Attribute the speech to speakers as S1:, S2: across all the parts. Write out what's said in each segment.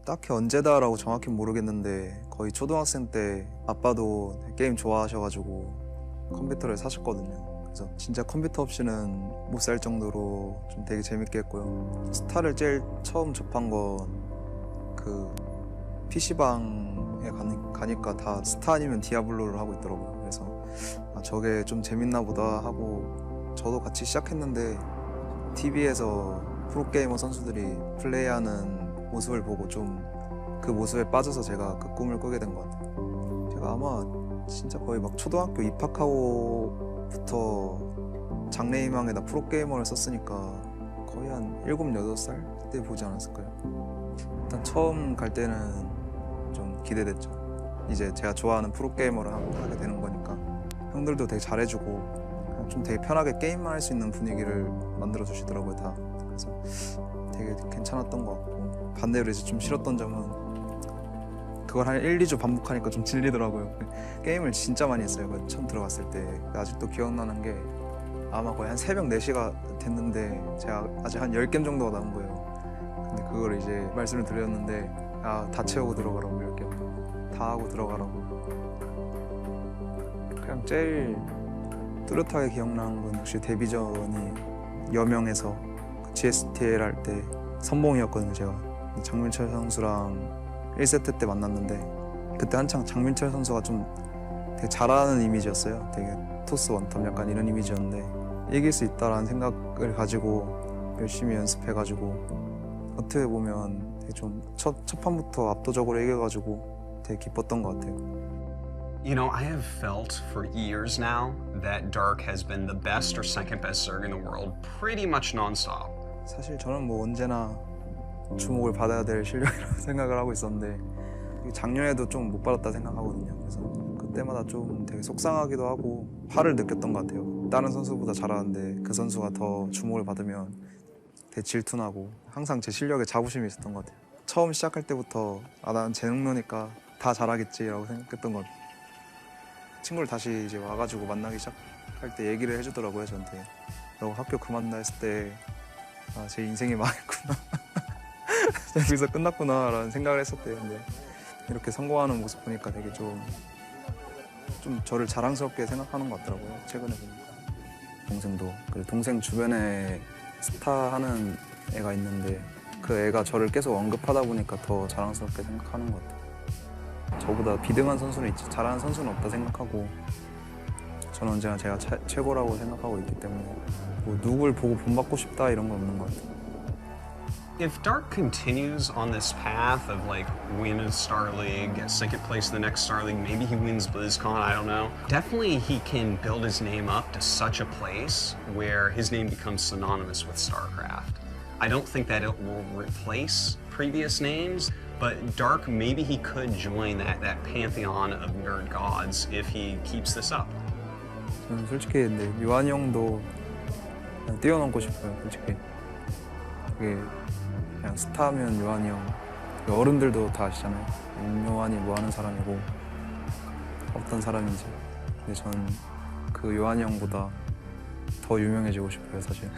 S1: 딱히 언제다라고 정확히 모르겠는데 거의 초등학생 때 아빠도 게임 좋아하셔가지고 컴퓨터를 사셨거든요. 그래서 진짜 컴퓨터 없이는 못 살 정도로 좀 되게 재밌게 했고요. 스타를 제일 처음 접한 건 그 PC방에 가니까 다 스타 아니면 디아블로를 하고 있더라고요. 그래서 아, 저게 좀 재밌나 보다 하고 저도 같이 시작했는데 TV에서 프로게이머 선수들이 플레이하는 모습을 보고 좀 그 모습에 빠져서 제가 그 꿈을 꾸게 된 것 같아요. 제가 아마 진짜 거의 막 초등학교 입학하고부터 장래희망에다 프로게이머를 썼으니까 거의 한 7, 8살 때 보지 않았을까요? 일단 처음 갈 때는 좀 기대됐죠. 이제 제가 좋아하는 프로게이머를 하게 되는 거니까 형들도 되게 잘해주고 좀 되게 편하게 게임만 할 수 있는 분위기를 만들어 주시더라고요, 다. 그래서 되게 괜찮았던 것 같고 반대로 이제 좀 싫었던 점은 그걸 한 1, 2주 반복하니까 좀 질리더라고요. 게임을 진짜 많이 했어요, 처음 들어갔을 때. 아직도 기억나는 게 아마 거의 한 새벽 4시가 됐는데 제가 아직 한 10게임 정도가 남은 거예요. 근데 그걸 이제 말씀을 드렸는데 아, 다 채우고 들어가라고 10게임. 다 하고 들어가라고. 그냥 제일 뚜렷하게 기억나는 건 역시 데뷔전이 여명에서 GSTL 할 때 선봉이었거든요, 제가. 장민철 선수랑 1세트 때 만났는데 그때 한창 장민철 선수가 좀 되게 잘하는 이미지였어요. 되게 토스 원톱 약간 이런 이미지였는데 이길 수 있다라는 생각을 가지고 열심히 연습해가지고 어떻게 보면 되게 좀 첫 판부터 압도적으로 이겨가지고 되게 기뻤던 것 같아요.
S2: You know, I have felt for years now that Dark has been the best or second best Zerg in the world pretty much non-stop.
S1: 사실 저는 뭐 언제나 주목을 받아야 될 실력이라고 생각을 하고 있었는데 작년에도 좀 못 받았다 생각하거든요. 그래서 그때마다 좀 되게 속상하기도 하고 화를 느꼈던 것 같아요. 다른 선수보다 잘하는데 그 선수가 더 주목을 받으면 되게 질투나고 항상 제 실력에 자부심이 있었던 것 같아요. 처음 시작할 때부터 아, 난 재능러니까 다 잘하겠지라고 생각했던 것 같아요. 친구를 다시 이제 와가지고 만나기 시작할 때 얘기를 해주더라고요, 저한테. 너 학교 그만둔다 했을 때 아, 제 인생이 망했구나. 여기서 끝났구나라는 생각을 했었대요. 근데 이렇게 성공하는 모습 보니까 되게 좀 저를 자랑스럽게 생각하는 것 같더라고요, 최근에 보니까. 동생도 그리고 동생 주변에 스타 하는 애가 있는데 그 애가 저를 계속 언급하다 보니까 더 자랑스럽게 생각하는 것 같아요. 저보다 비등한 선수는 있지 잘하는 선수는 없다 생각하고 저는 언제나 제가 최고라고 생각하고 있기 때문에 뭐 누굴 보고 본받고 싶다 이런 건 없는 것 같아요.
S2: If Dark continues on this path of like win a Star League, get second place in the next Star League, maybe he wins BlizzCon, I don't know. Definitely he can build his name up to such a place where his name becomes synonymous with StarCraft. I don't think that it will replace previous names, but Dark, maybe he could join that pantheon of nerd gods if he keeps this up.
S1: 저는 솔직히 근데 요한이 형도 뛰어넘고 싶어요, 솔직히. 그게 그냥 스타면 요한이 형, 어른들도 다 아시잖아요. 요한이 뭐 하는 사람이고 어떤 사람인지. 근데 저는 그 요한이 형보다 더 유명해지고 싶어요, 사실.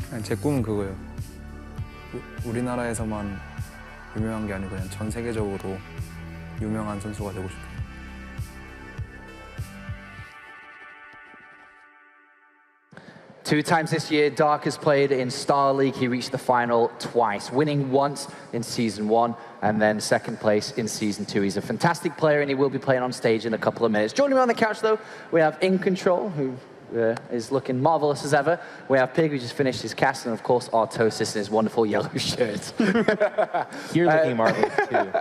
S1: 그냥 제 꿈은 그거예요. 우리나라에서만 유명한 게 아니고 그냥 전 세계적으로 유명한 선수가 되고 싶어요.
S3: Two times this year, Dark has played in Star League. He reached the final twice, winning once in Season 1 and then second place in Season 2. He's a fantastic player and he will be playing on stage in a couple of minutes. Joining me on the couch, though, we have In Control, who is looking marvelous as ever. We have Pig, who just finished his cast, and of course, Artosis in his wonderful yellow shirt.
S4: You're looking marvelous, too.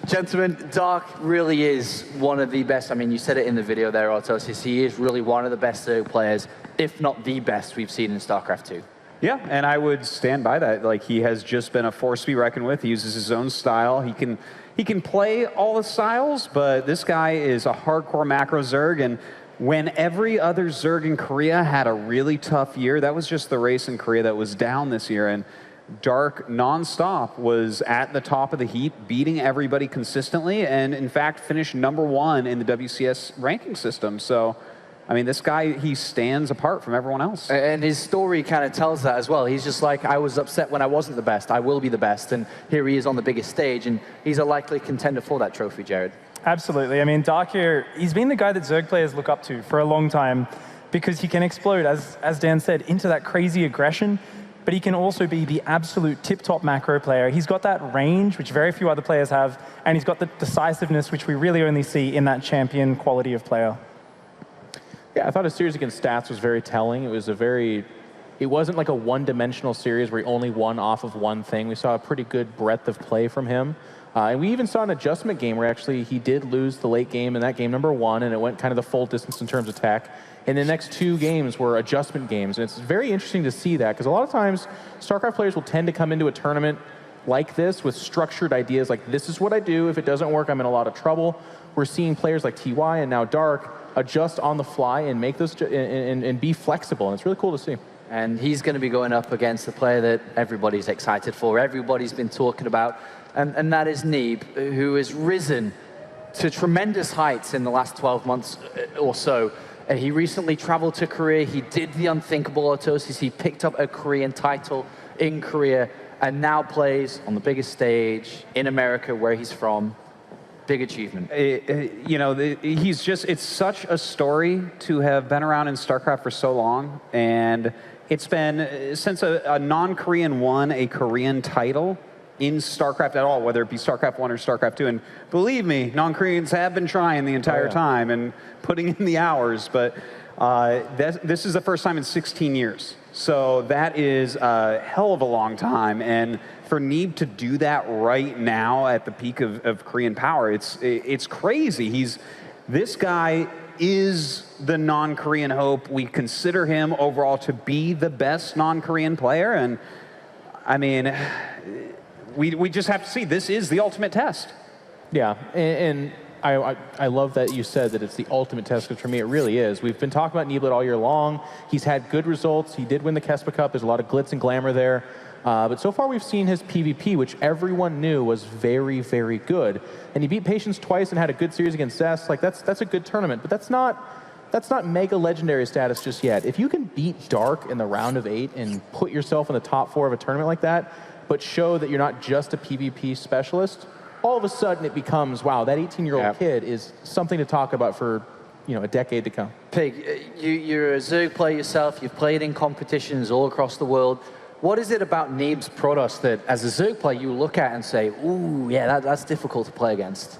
S3: Gentlemen, Dark really is one of the best. I mean, you said it in the video there, Artosis. He is really one of the best Zerg players, if not the best we've seen in StarCraft 2.
S4: Yeah, and I would stand by that. Like, he has just been a force to be reckoned with. He uses his own style. He can play all the styles, but this guy is a hardcore macro Zerg, and when every other Zerg in Korea had a really tough year, that was just the race in Korea that was down this year, and Dark non-stop was at the top of the heap, beating everybody consistently, and in fact finished #1 in the WCS ranking system. So I mean, this guy, he stands apart from everyone else.
S3: And his story kind of tells that as well. He's just like, I was upset when I wasn't the best. I will be the best. And here he is on the biggest stage, and he's a likely contender for that trophy, Jared.
S5: Absolutely. I mean, Dark here, he's been the guy that Zerg players look up to for a long time because he can explode, as Dan said, into that crazy aggression, but he can also be the absolute tip-top macro player. He's got that range, which very few other players have, and he's got the decisiveness, which we really only see in that champion quality of player.
S6: Yeah, I thought his series against Stats was very telling. It wasn't like a one-dimensional series where he only won off of one thing. We saw a pretty good breadth of play from him. And we even saw an adjustment game where actually he did lose the late game in that game number 1, and it went kind of the full distance in terms of tech. And the next 2 games were adjustment games. And it's very interesting to see that, because a lot of times StarCraft players will tend to come into a tournament like this with structured ideas like, this is what I do. If it doesn't work, I'm in a lot of trouble. We're seeing players like TY and now Dark adjust on the fly and make those and be flexible, and it's really cool to see.
S3: And he's going to be going up against the player that everybody's excited for, everybody's been talking about, and that is Neeb, who has risen to tremendous heights in the last 12 months or so. He recently traveled to Korea. He did the unthinkable, Autosis. He picked up a Korean title in Korea and now plays on the biggest stage in America, where he's from. Big achievement.
S4: You know, he's just, it's such a story to have been around in StarCraft for so long. And it's been, since a non-Korean won a Korean title in StarCraft at all, whether it be StarCraft 1 or StarCraft 2. And believe me, non-Koreans have been trying the entire time and putting in the hours. But this is the first time in 16 years. So that is a hell of a long time. And for Neeb to do that right now at the peak of Korean power, it's crazy. This guy is the non-Korean hope. We consider him overall to be the best non-Korean player. And I mean, we just have to see. This is the ultimate test.
S6: Yeah, and I love that you said that it's the ultimate test, because for me it really is. We've been talking about Neeblet all year long. He's had good results. He did win the Kespa Cup. There's a lot of glitz and glamour there. But so far we've seen his PvP, which everyone knew was very, very good. And he beat Patience twice and had a good series against Zest. Like, that's a good tournament, but that's not mega legendary status just yet. If you can beat Dark in the round of 8 and put yourself in the top 4 of a tournament like that, but show that you're not just a PvP specialist, all of a sudden it becomes, wow, that 18-year-old kid is something to talk about for, you know, a decade to come.
S3: Pig, you're a Zerg player yourself. You've played in competitions all across the world. What is it about Neeb's Protoss that, as a Zerg player, you look at and say, ooh, yeah, that's difficult to play against?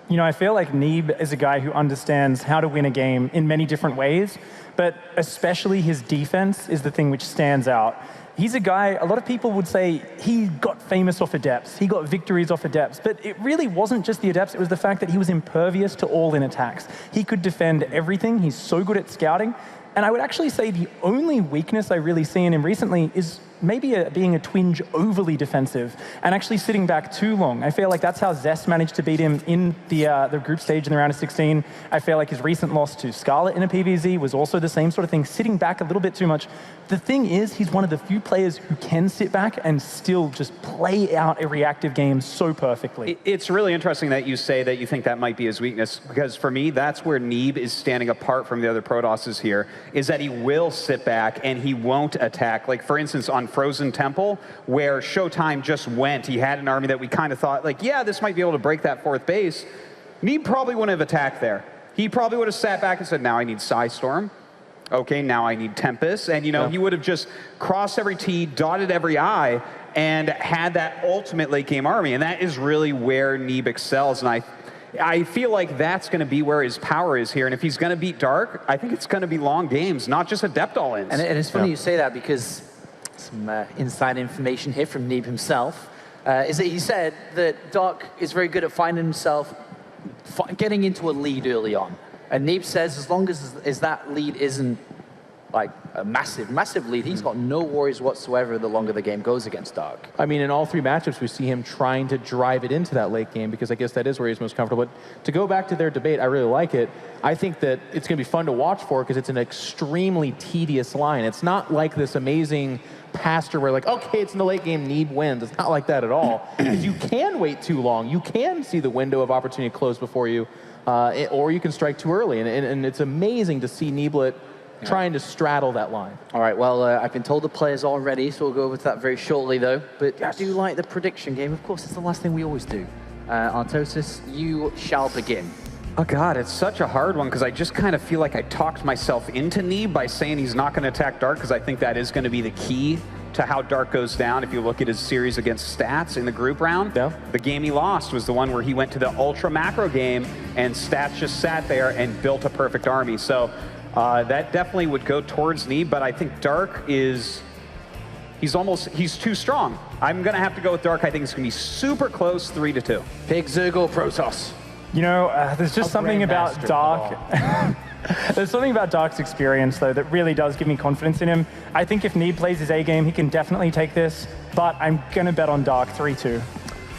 S5: You know, I feel like Neeb is a guy who understands how to win a game in many different ways, but especially his defense is the thing which stands out. He's a guy, a lot of people would say he got famous off Adepts, he got victories off Adepts, but it really wasn't just the Adepts, it was the fact that he was impervious to all-in attacks. He could defend everything, he's so good at scouting, and I would actually say the only weakness I really see in him recently is maybe being a twinge overly defensive and actually sitting back too long. I feel like that's how Zest managed to beat him in the group stage in the round of 16. I feel like his recent loss to Scarlet in a PvZ was also the same sort of thing, sitting back a little bit too much. The thing is, he's one of the few players who can sit back and still just play out a reactive game so perfectly.
S4: It's really interesting that you say that you think that might be his weakness, because for me, that's where Neeb is standing apart from the other Protosses here, is that he will sit back and he won't attack. Like, for instance, on Frozen Temple, where Showtime just went, he had an army that we kind of thought, like, yeah, this might be able to break that 4th base. Neeb probably wouldn't have attacked there. He probably would have sat back and said, now I need Psystorm. Okay, now I need Tempest. And, you know, he would have just crossed every T, dotted every I, and had that ultimate late game army. And that is really where Neeb excels. And I feel like that's going to be where his power is here. And if he's going to beat Dark, I think it's going to be long games, not just Adept all-ins.
S3: And it's funny you say that, because some inside information here from Neeb himself is that he said that Dark is very good at finding himself getting into a lead early on. And Neeb says as long as that lead isn't like a massive lead, he's got no worries whatsoever the longer the game goes against Dark.
S6: I mean, in all 3 matchups, we see him trying to drive it into that late game, because I guess that is where he's most comfortable. But to go back to their debate, I really like it. I think that it's going to be fun to watch for, because it's an extremely tedious line. It's not like this amazing pasture where, like, okay, it's in the late game, Neeb wins. It's not like that at all. Because you can wait too long. You can see the window of opportunity close before you. or you can strike too early. And it's amazing to see Neeblet trying to straddle that line.
S3: All right, well, I've been told the players already, so we'll go over to that very shortly, though. But I do like the prediction game. Of course, it's the last thing we always do. Artosis, you shall begin.
S4: Oh, God, it's such a hard one because I just kind of feel like I talked myself into Neeb by saying he's not going to attack Dark because I think that is going to be the key to how Dark goes down. If you look at his series against Stats in the group round, the game he lost was the one where he went to the ultra macro game and Stats just sat there and built a perfect army. So that definitely would go towards Neeb, but I think Dark is, he's too strong. I'm going to have to go with Dark. I think it's going to be super close, 3-2.
S3: Pick Zerg or Protoss.
S5: You know, there's just something about Dark. There's something about Dark's experience, though, that really does give me confidence in him. I think if Neeb plays his A game, he can definitely take this, but I'm going to bet on Dark 3-2.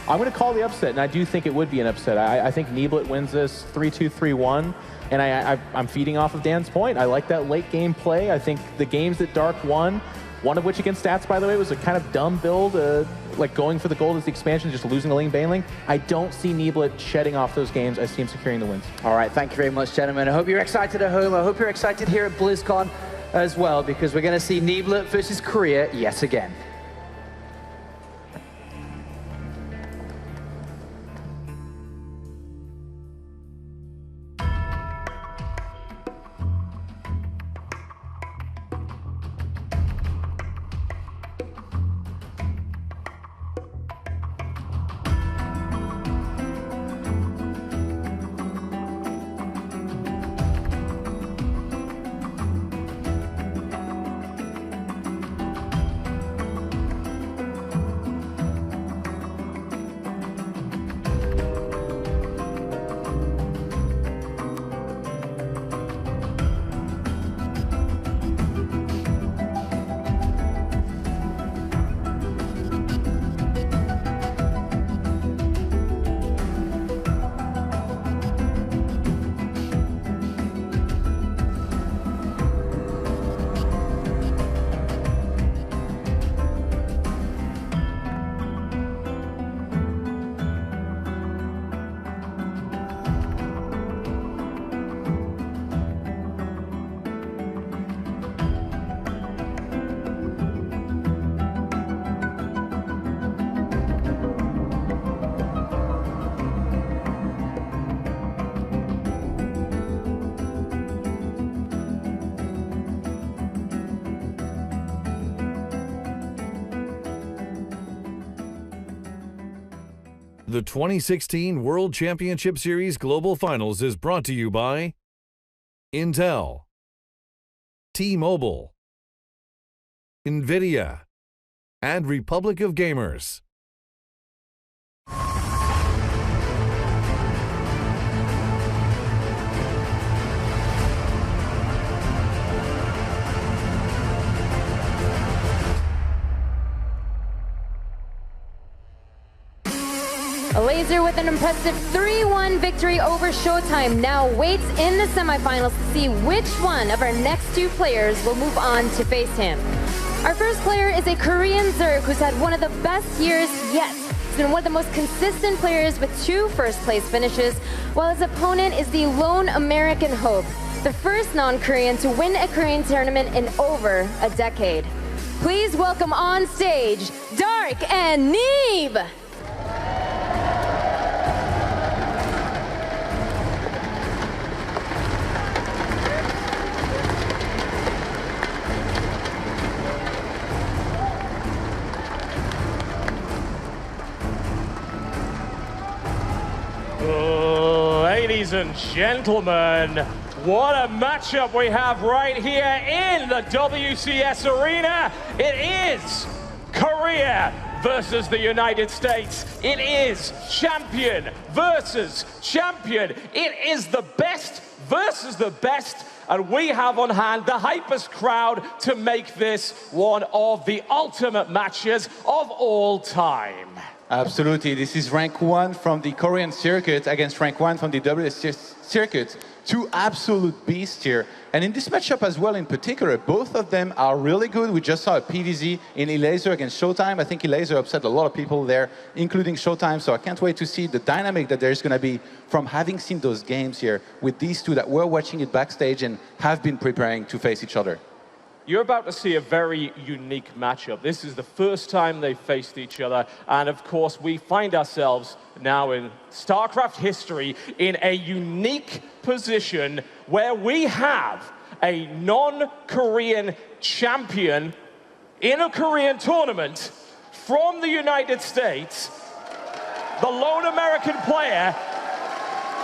S6: I'm going to call the upset, and I do think it would be an upset. I think Neeblet wins this 3-2, 3-1, and I'm feeding off of Dan's point. I like that late game play. I think the games that Dark won, one of which against Stats, by the way, was a kind of dumb build, like going for the gold as the expansion, just losing a Ling Baneling. I don't see Neeblet shedding off those games. I see him securing the wins.
S3: All right, thank you very much, gentlemen. I hope you're excited at home. I hope you're excited here at BlizzCon as well, because we're going to see Neeblet versus Korea yet again.
S7: The 2016 World Championship Series Global Finals is brought to you by Intel, T-Mobile, NVIDIA, and Republic of Gamers.
S8: A Laser with an impressive 3-1 victory over Showtime now waits in the semifinals to see which one of our next two players will move on to face him. Our first player is a Korean Zerg who's had one of the best years yet. He's been one of the most consistent players with 2 first-place finishes, while his opponent is the lone American Hope, the first non-Korean to win a Korean tournament in over a decade. Please welcome on stage, Dark and Neeb!
S9: Ladies and gentlemen, what a matchup we have right here in the WCS arena. It is Korea versus the United States. It is champion versus champion. It is the best versus the best. And we have on hand the hypest crowd to make this one of the ultimate matches of all time.
S10: Absolutely. This is rank 1 from the Korean circuit against rank 1 from the WCS circuit. Two absolute beasts here. And in this matchup as well in particular, both of them are really good. We just saw a PVZ in Elaser against Showtime. I think Elaser upset a lot of people there, including Showtime. So I can't wait to see the dynamic that there's going to be from having seen those games here with these two that were watching it backstage and have been preparing to face each other.
S9: You're about to see a very unique matchup. This is the first time they've faced each other. And of course, we find ourselves now in StarCraft history in a unique position where we have a non-Korean champion in a Korean tournament from the United States, the lone American player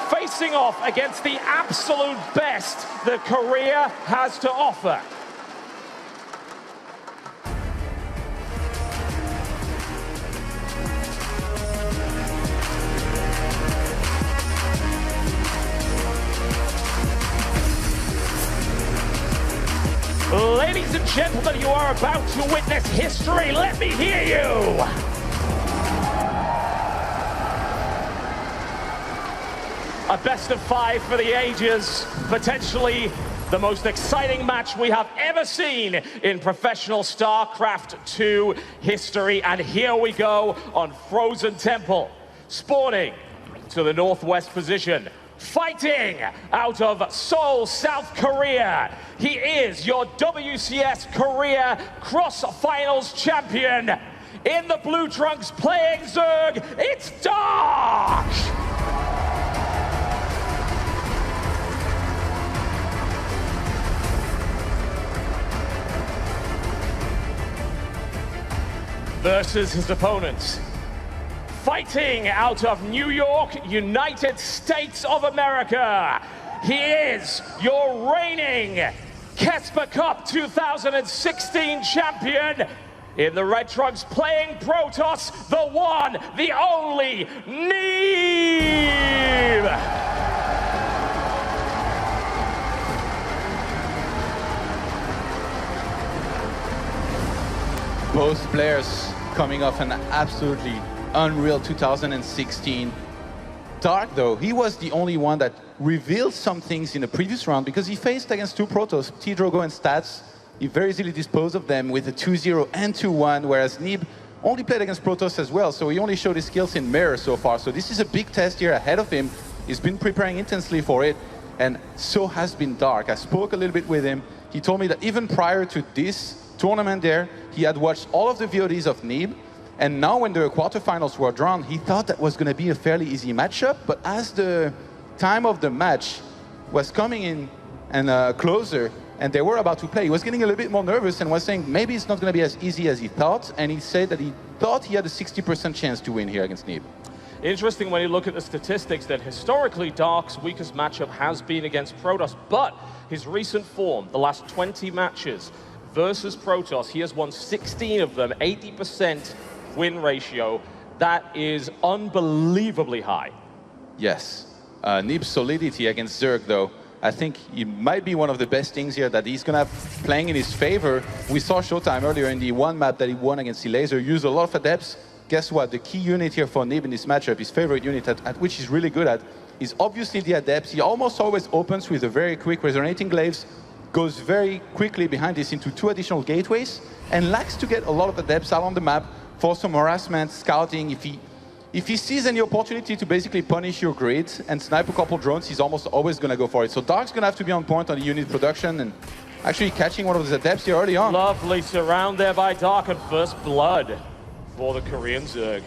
S9: facing off against the absolute best that Korea has to offer. Ladies and gentlemen, you are about to witness history. Let me hear you. A best of 5 for the ages, potentially the most exciting match we have ever seen in professional StarCraft 2 history. And here we go on Frozen Temple, spawning to the northwest position. Fighting out of Seoul, South Korea, he is your WCS Korea Cross-Finals champion. In the blue trunks playing Zerg, it's Dark! Versus his opponents. Fighting out of New York, United States of America, he is your reigning Kesper Cup 2016 champion. In the red trunks playing Protoss, the one, the only, Neeb!
S10: Both players coming off an absolutely unreal 2016. Dark, though, he was the only one that revealed some things in the previous round because he faced against two Protoss, T-Drogo and Stats. He very easily disposed of them with a 2-0 and 2-1, whereas Neeb only played against Protoss as well, so he only showed his skills in Mirror so far. So this is a big test here ahead of him. He's been preparing intensely for it, and so has been Dark. I spoke a little bit with him. He told me that even prior to this tournament there, he had watched all of the VODs of Neeb, and now when the quarterfinals were drawn, he thought that was going to be a fairly easy matchup, but as the time of the match was coming in and closer, and they were about to play, he was getting a little bit more nervous and was saying maybe it's not going to be as easy as he thought, and he said that he thought he had a 60% chance to win here against Neeb.
S9: Interesting when you look at the statistics that historically Dark's weakest matchup has been against Protoss, but his recent form, the last 20 matches versus Protoss, he has won 16 of them, 80% win ratio. That is unbelievably high.
S10: Yes. Neeb's solidity against Zerg, though, I think it might be one of the best things here that he's going to have playing in his favor. We saw Showtime earlier in the one map that he won against Elaser, use a lot of adepts. Guess what? The key unit here for Neeb in this matchup, his favorite unit at which he's really good at, is obviously the adepts. He almost always opens with a very quick resonating glaives, goes very quickly behind this into 2 additional gateways, and likes to get a lot of adepts out on the map for some harassment, scouting. If he sees any opportunity to basically punish your grid and snipe a couple drones, he's almost always going to go for it. So Dark's going to have to be on point on the unit production and actually catching one of those adepts here early on.
S9: Lovely surround there by Dark, and first blood for the Korean Zerg.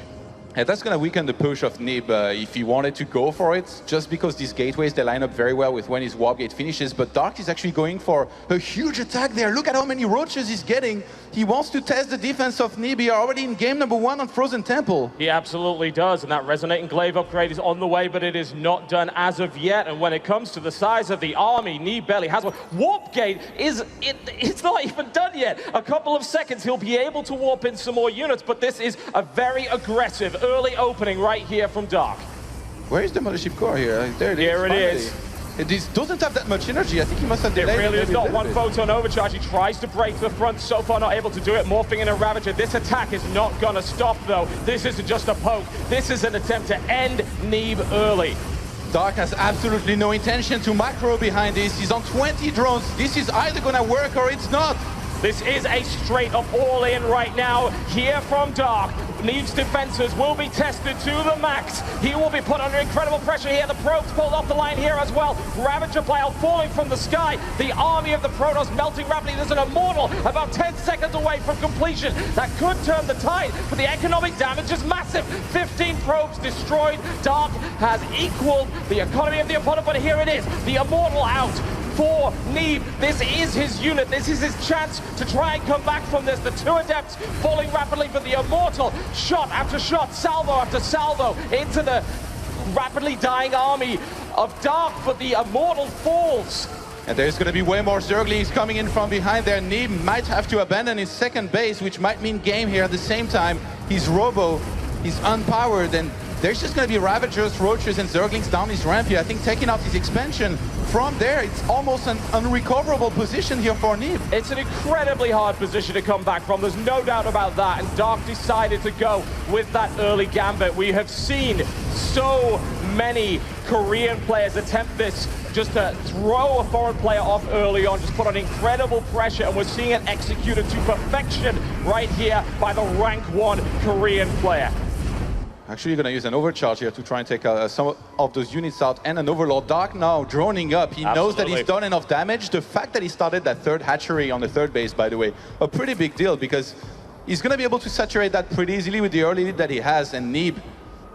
S10: And that's going to weaken the push of Neeb if he wanted to go for it, just because these gateways, they line up very well with when his warp gate finishes. But Dark is actually going for a huge attack there. Look at how many roaches he's getting. He wants to test the defense of Neeb. He already in game number 1 on Frozen Temple.
S9: He absolutely does, and that resonating glaive upgrade is on the way, but it is not done as of yet. And when it comes to the size of the army, Neeb barely has one. Warp gate it's not even done yet. A couple of seconds, he'll be able to warp in some more units, but this is a very aggressive early opening right here from Dark.
S10: Where is the mothership core here? There it is.
S9: Here it is.
S10: It doesn't have that much energy. I think he must have delayed
S9: it. Really is not one
S10: bit.
S9: photon overcharge. He tries to break the front, so far not able to do it, morphing in a Ravager. This attack is not gonna stop though. This isn't just a poke. This is an attempt to end Neeb early.
S10: Dark has absolutely no intention to macro behind this. He's on 20 drones. This is either gonna work or it's not.
S9: This is a straight up all in right now here from Dark. Neeb's defenses will be tested to the max. He will be put under incredible pressure here. The probes pulled off the line here as well. Ravager Plow falling from the sky. The army of the Protoss melting rapidly. There's an Immortal about 10 seconds away from completion. That could turn the tide, but the economic damage is massive. 15 probes destroyed. Dark has equaled the economy of the opponent, but here it is. The Immortal out for Neeb. This is his unit. This is his chance to try and come back from this. The two Adepts falling rapidly, but the Immortal, shot after shot, salvo after salvo, into the rapidly dying army of Dark, but the Immortal falls.
S10: And there's going to be way more Zerglings coming in from behind there. Neeb might have to abandon his second base, which might mean game here at the same time. He's robo, he's unpowered, and there's just going to be Ravagers, Roaches, and Zerglings down his ramp here. I think taking out his expansion from there, it's almost an unrecoverable position here for Neeb.
S9: It's an incredibly hard position to come back from. There's no doubt about that. And Dark decided to go with that early gambit. We have seen so many Korean players attempt this, just to throw a foreign player off early on, just put on incredible pressure, and we're seeing it executed to perfection right here by the rank 1 Korean player.
S10: Actually, you're going to use an overcharge here to try and take some of those units out, and an Overlord. Dark now droning up. He knows that he's done enough damage. The fact that he started that third hatchery on the third base, by the way, a pretty big deal, because he's going to be able to saturate that pretty easily with the early lead that he has. And Neeb,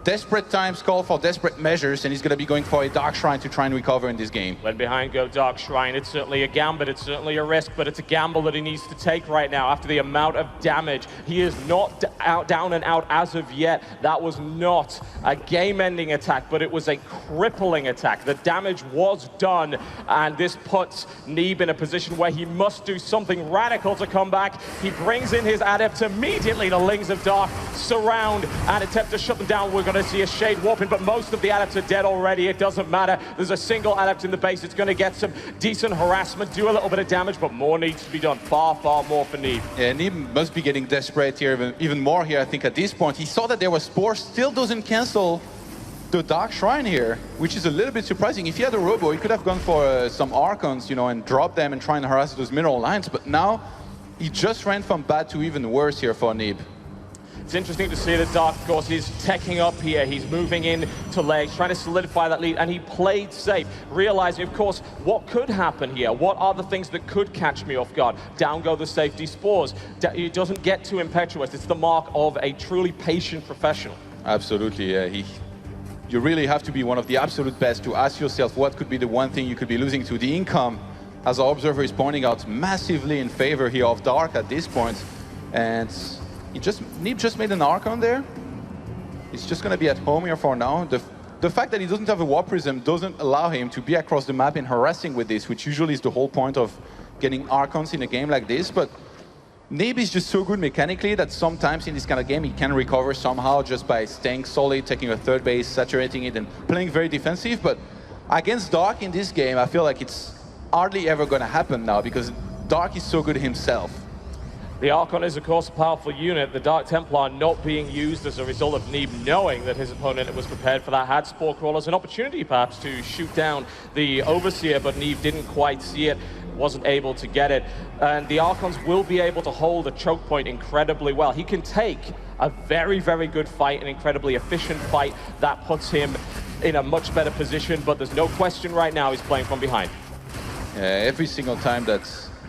S10: desperate times call for desperate measures, and he's going to be going for a Dark Shrine to try and recover in this game.
S9: When behind go Dark Shrine, it's certainly a gambit, it's certainly a risk, but it's a gamble that he needs to take right now after the amount of damage. He is not down and out as of yet. That was not a game-ending attack, but it was a crippling attack. The damage was done, and this puts Neeb in a position where he must do something radical to come back. He brings in his Adepts immediately. The Lings of Dark surround and attempt to shut them down. We're going to see a Shade warping, but most of the Adepts are dead already. It doesn't matter. There's a single Adept in the base. It's going to get some decent harassment, do a little bit of damage, but more needs to be done. Far, far more for Neeb.
S10: Yeah, Neeb must be getting desperate here, even more here, I think, at this point. He saw that there was Spore, still doesn't cancel the Dark Shrine here, which is a little bit surprising. If he had a Robo, he could have gone for some Archons, you know, and drop them and try and harass those mineral lines, but now he just ran from bad to even worse here for Neeb.
S9: It's interesting to see that Dark, of course, he's teching up here. He's moving in to legs, trying to solidify that lead, and he played safe, realizing, of course, what could happen here. What are the things that could catch me off guard? Down go the safety spores. It doesn't get too impetuous. It's the mark of a truly patient professional.
S10: Absolutely, yeah. You really have to be one of the absolute best to ask yourself what could be the one thing you could be losing to. The income, as our observer is pointing out, massively in favor here of Dark at this point. And Neeb just made an Archon there. He's just going to be at home here for now. The fact that he doesn't have a Warp Prism doesn't allow him to be across the map and harassing with this, which usually is the whole point of getting Archons in a game like this. But Neeb is just so good mechanically that sometimes in this kind of game he can recover somehow just by staying solid, taking a third base, saturating it, and playing very defensive. But against Dark in this game, I feel like it's hardly ever going to happen now, because Dark is so good himself.
S9: The Archon is, of course, a powerful unit. The Dark Templar not being used as a result of Neeb knowing that his opponent was prepared for that, had Spore Crawlers, an opportunity perhaps to shoot down the Overseer, but Neeb didn't quite see it, wasn't able to get it. And the Archons will be able to hold a choke point incredibly well. He can take a very, very good fight, an incredibly efficient fight that puts him in a much better position, but there's no question right now he's playing from behind.
S10: Yeah, every single time that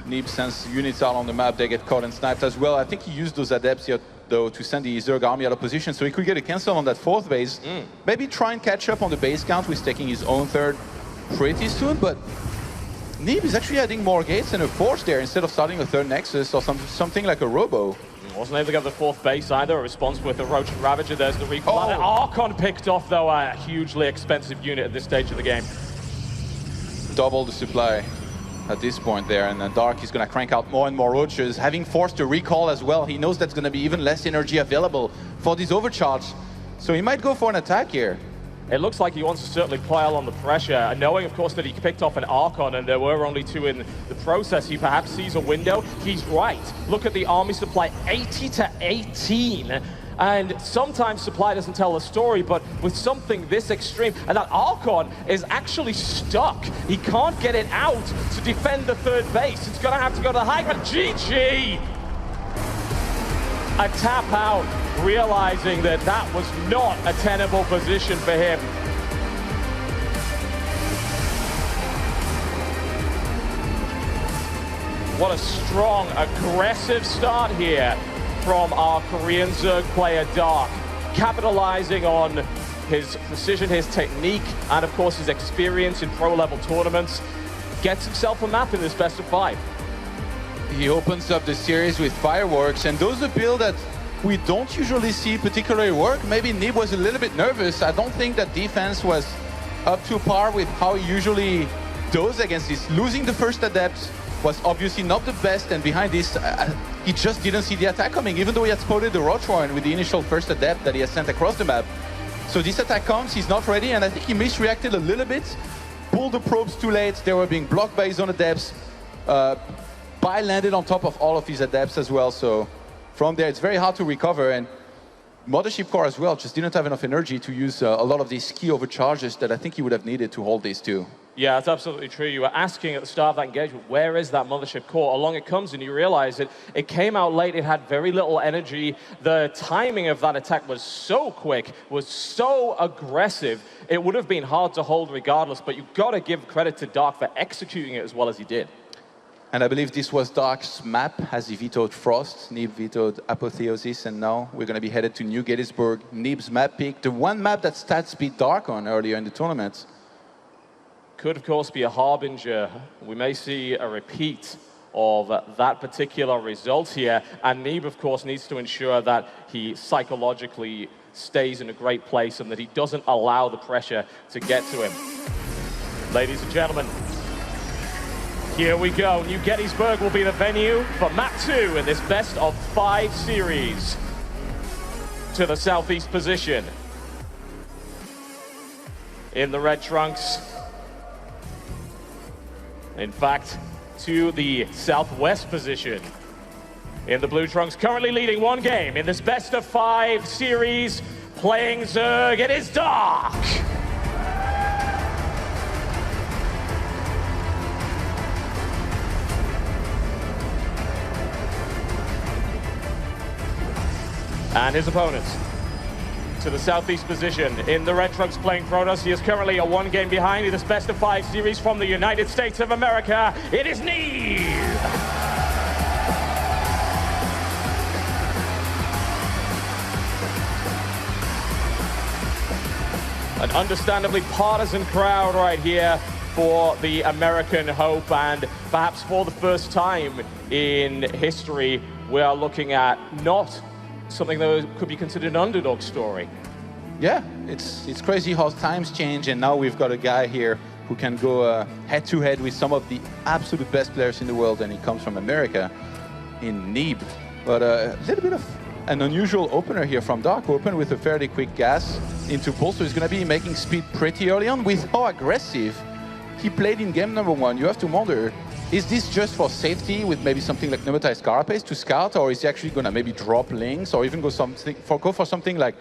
S10: Neeb sends units out on the map, they get caught and sniped as well. I think he used those Adepts here, though, to send the Zerg army out of position, so he could get a cancel on that fourth base. Maybe try and catch up on the base count with taking his own third pretty soon, but Neeb is actually adding more gates and a force there instead of starting a third Nexus or something like a Robo.
S9: Wasn't able to get the fourth base either. A response with the Roach and Ravager. There's the recall. Oh. Archon picked off, though, a hugely expensive unit at this stage of the game.
S10: Double the supply at this point there, and then Dark is going to crank out more and more Roaches, having forced a recall as well. He knows that's going to be even less energy available for this overcharge, so he might go for an attack here.
S9: It looks like he wants to certainly pile on the pressure, knowing, of course, that he picked off an Archon and there were only two in the process. He perhaps sees a window. He's right. Look at the army supply, 80 to 18. And sometimes supply doesn't tell the story, but with something this extreme, and that Archon is actually stuck. He can't get it out to defend the third base. It's gonna have to go to the high ground. GG! A tap out, realizing that that was not a tenable position for him. What a strong, aggressive start here from our Korean Zerg player, Dark. Capitalizing on his precision, his technique, and of course his experience in pro-level tournaments. Gets himself a map in this best of 5.
S10: He opens up the series with fireworks, and those are builds that we don't usually see particularly work. Maybe Neeb was a little bit nervous. I don't think that defense was up to par with how he usually does against this. Losing the first adept was obviously not the best, and behind this, he just didn't see the attack coming, even though he had spotted the Rotroin with the initial first adept that he has sent across the map. So this attack comes, he's not ready, and I think he misreacted a little bit. Pulled the probes too late, they were being blocked by his own adepts. Bai landed on top of all of his adepts as well, so from there it's very hard to recover, and Mothership Core as well just didn't have enough energy to use a lot of these key overcharges that I think he would have needed to hold these two.
S9: Yeah, that's absolutely true. You were asking at the start of that engagement, where is that Mothership Core? Along it comes, and you realize that it came out late, it had very little energy. The timing of that attack was so quick, was so aggressive, it would have been hard to hold regardless, but you've got to give credit to Dark for executing it as well as he did.
S10: And I believe this was Dark's map, as he vetoed Frost, Neeb vetoed Apotheosis, and now we're going to be headed to New Gettysburg. Neeb's map pick, the one map that stats beat Dark on earlier in the tournament.
S9: Could, of course, be a harbinger. We may see a repeat of that particular result here. And Neeb, of course, needs to ensure that he psychologically stays in a great place and that he doesn't allow the pressure to get to him. Ladies and gentlemen, here we go. New Gettysburg will be the venue for map 2 in this best of 5 series. To the southeast position. In the red trunks. In fact, to the southwest position. In the blue trunks, currently leading 1 game in this best of 5 series, playing Zerg, it is Dark! And his opponents. To the southeast position in the red trunks playing Protoss. He is currently a 1 game behind in this best of 5 series from the United States of America. It is Neeb! An understandably partisan crowd right here for the American hope, and perhaps for the first time in history, we are looking at not something that could be considered an underdog story.
S10: Yeah, it's crazy how times change, and now we've got a guy here who can go head-to-head with some of the absolute best players in the world, and he comes from America in Neeb. But a little bit of an unusual opener here from Dark. Open with a fairly quick gas into Pulse, so he's going to be making speed pretty early on. With how aggressive he played in game number 1, you have to wonder, is this just for safety with maybe something like Pneumatized Carapace to scout, or is he actually going to maybe drop links, or even go for something like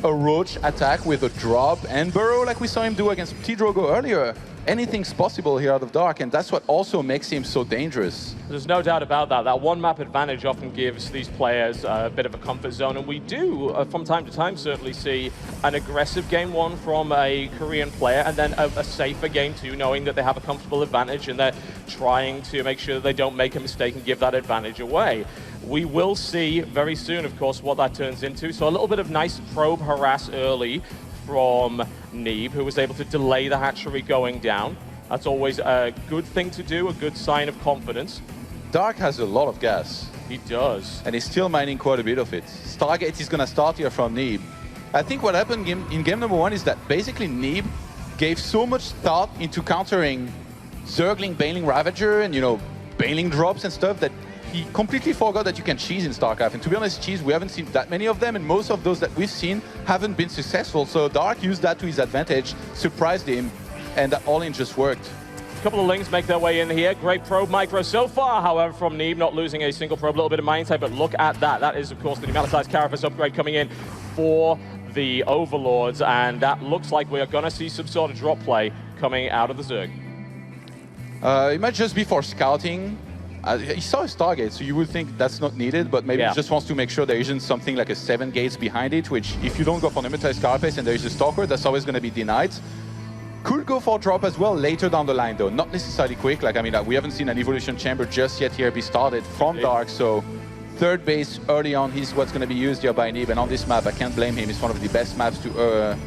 S10: a Roach attack with a drop and burrow like we saw him do against T-Drogo earlier? Anything's possible here out of Dark, and that's what also makes him so dangerous.
S9: There's no doubt about that. That one map advantage often gives these players a bit of a comfort zone, and we do, from time to time, certainly see an aggressive game 1 from a Korean player, and then a safer game 2, knowing that they have a comfortable advantage, and they're trying to make sure that they don't make a mistake and give that advantage away. We will see very soon, of course, what that turns into. So a little bit of nice probe harass early from Neeb, who was able to delay the hatchery going down. That's always a good thing to do, a good sign of confidence.
S10: Dark has a lot of gas.
S9: He does.
S10: And he's still mining quite a bit of it. Stargate is going to start here from Neeb. I think what happened in game number 1 is that basically Neeb gave so much thought into countering Zergling, Bailing Ravager, and, you know, Bailing drops and stuff that he completely forgot that you can cheese in StarCraft. And to be honest, cheese, we haven't seen that many of them, and most of those that we've seen haven't been successful. So Dark used that to his advantage, surprised him, and that all-in just worked.
S9: couple of Lings make their way in here. Great probe micro so far, however, from Neeb, not losing a single probe. A little bit of mind type, but look at that. That is, of course, the Pneumatized Carapace upgrade coming in for the Overlords, and that looks like we are going to see some sort of drop play coming out of the Zerg.
S10: It might just be for scouting. He saw a Stargate, so you would think that's not needed, but maybe he just wants to make sure there isn't something like a 7 gates behind it, which if you don't go for Pneumatized Carapace and there is a Stalker, that's always going to be denied. Could go for drop as well later down the line, though. Not necessarily quick. Like, I mean, we haven't seen an Evolution Chamber just yet here be started from Dark, so third base early on is what's going to be used here by Neeb, and on this map, I can't blame him. It's one of the best maps to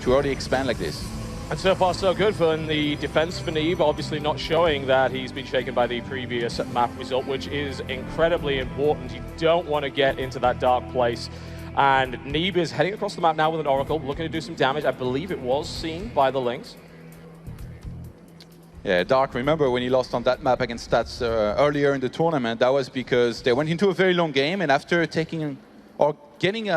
S10: early expand like this.
S9: And so far, so good for the defense for Neeb, obviously not showing that he's been shaken by the previous map result, which is incredibly important. You don't want to get into that dark place. And Neeb is heading across the map now with an Oracle, looking to do some damage. I believe it was seen by the Lynx.
S10: Yeah, Dark, remember when he lost on that map against Stats earlier in the tournament, that was because they went into a very long game, and after taking or getting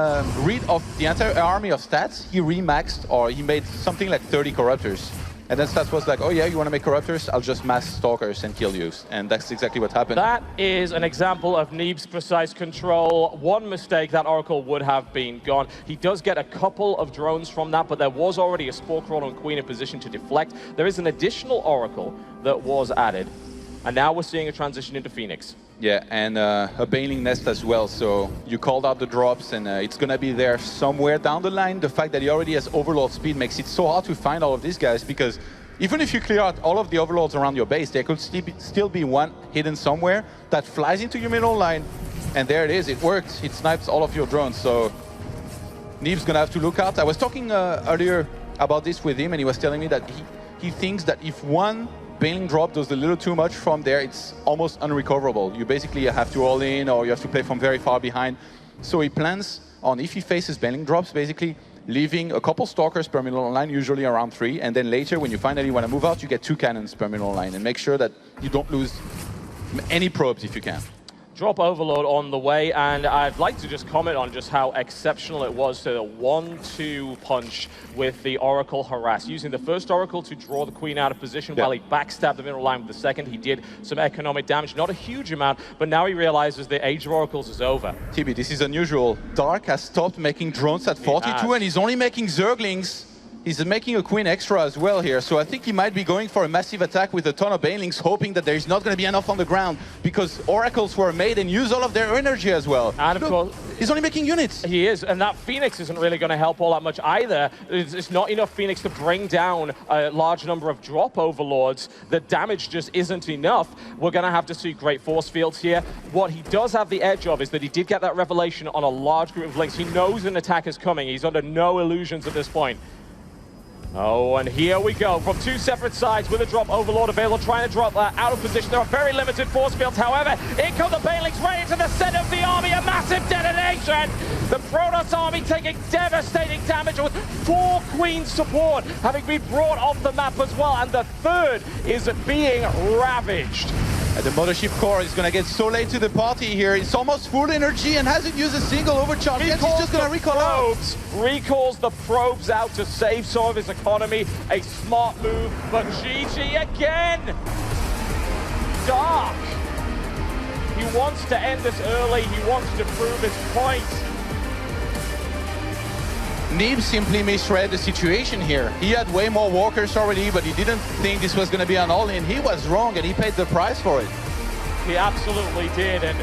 S10: rid of the entire army of Stats, he remaxed, or he made something like 30 Corruptors. And then Stats was like, oh yeah, you want to make Corruptors? I'll just mass Stalkers and kill you. And that's exactly what happened.
S9: That is an example of Neeb's precise control. One mistake, that Oracle would have been gone. He does get a couple of drones from that, but there was already a Spore Crawler and Queen in position to deflect. There is an additional Oracle that was added. And now we're seeing a transition into Phoenix.
S10: Yeah, and a Baneling Nest as well. So you called out the drops, and it's going to be there somewhere down the line. The fact that he already has Overlord speed makes it so hard to find all of these guys, because even if you clear out all of the Overlords around your base, there could still be one hidden somewhere that flies into your middle line. And there it is. It worked. It snipes all of your drones. So Neeb's going to have to look out. I was talking earlier about this with him, and he was telling me that he thinks that if one Baneling drop does a little too much from there, it's almost unrecoverable. You basically have to all in, or you have to play from very far behind. So he plans on, if he faces Baneling drops, basically leaving a couple Stalkers per middle line, usually around 3, and then later when you finally want to move out, you get 2 cannons per middle line, and make sure that you don't lose any probes if you can.
S9: Drop Overlord on the way, and I'd like to just comment on just how exceptional it was to the 1-2 punch with the Oracle Harass. Using the first Oracle to draw the Queen out of position while he backstabbed the middle line with the second. He did some economic damage, not a huge amount, but now he realizes the Age of Oracles is over.
S10: TB, this is unusual. Dark has stopped making drones at 42, and he's only making Zerglings. He's making a Queen extra as well here, so I think he might be going for a massive attack with a ton of Banelings, hoping that there's not going to be enough on the ground, because Oracles were made and use all of their energy as well.
S9: And of course,
S10: he's only making units.
S9: He is, and that Phoenix isn't really going to help all that much either. It's not enough Phoenix to bring down a large number of drop Overlords. The damage just isn't enough. We're going to have to see great force fields here. What he does have the edge of is that he did get that revelation on a large group of Lynx. He knows an attack is coming. He's under no illusions at this point. Oh, and here we go from 2 separate sides with a drop Overlord available, trying to drop out of position. There are very limited force fields, however. In come the Banelings right into the center of the army, a massive detonation. The Protoss army taking devastating damage with 4 Queen support having been brought off the map as well, and the third is being ravaged.
S10: The Mothership Core is going to get so late to the party here. It's almost full energy and hasn't used a single overcharge yet. He's just going to recall out.
S9: Recalls the probes out to save some of his economy. A smart move, but GG again. Dark. He wants to end this early. He wants to prove his point.
S10: Neeb simply misread the situation here. He had way more walkers already, but he didn't think this was going to be an all-in. He was wrong, and he paid the price for it.
S9: He absolutely did, and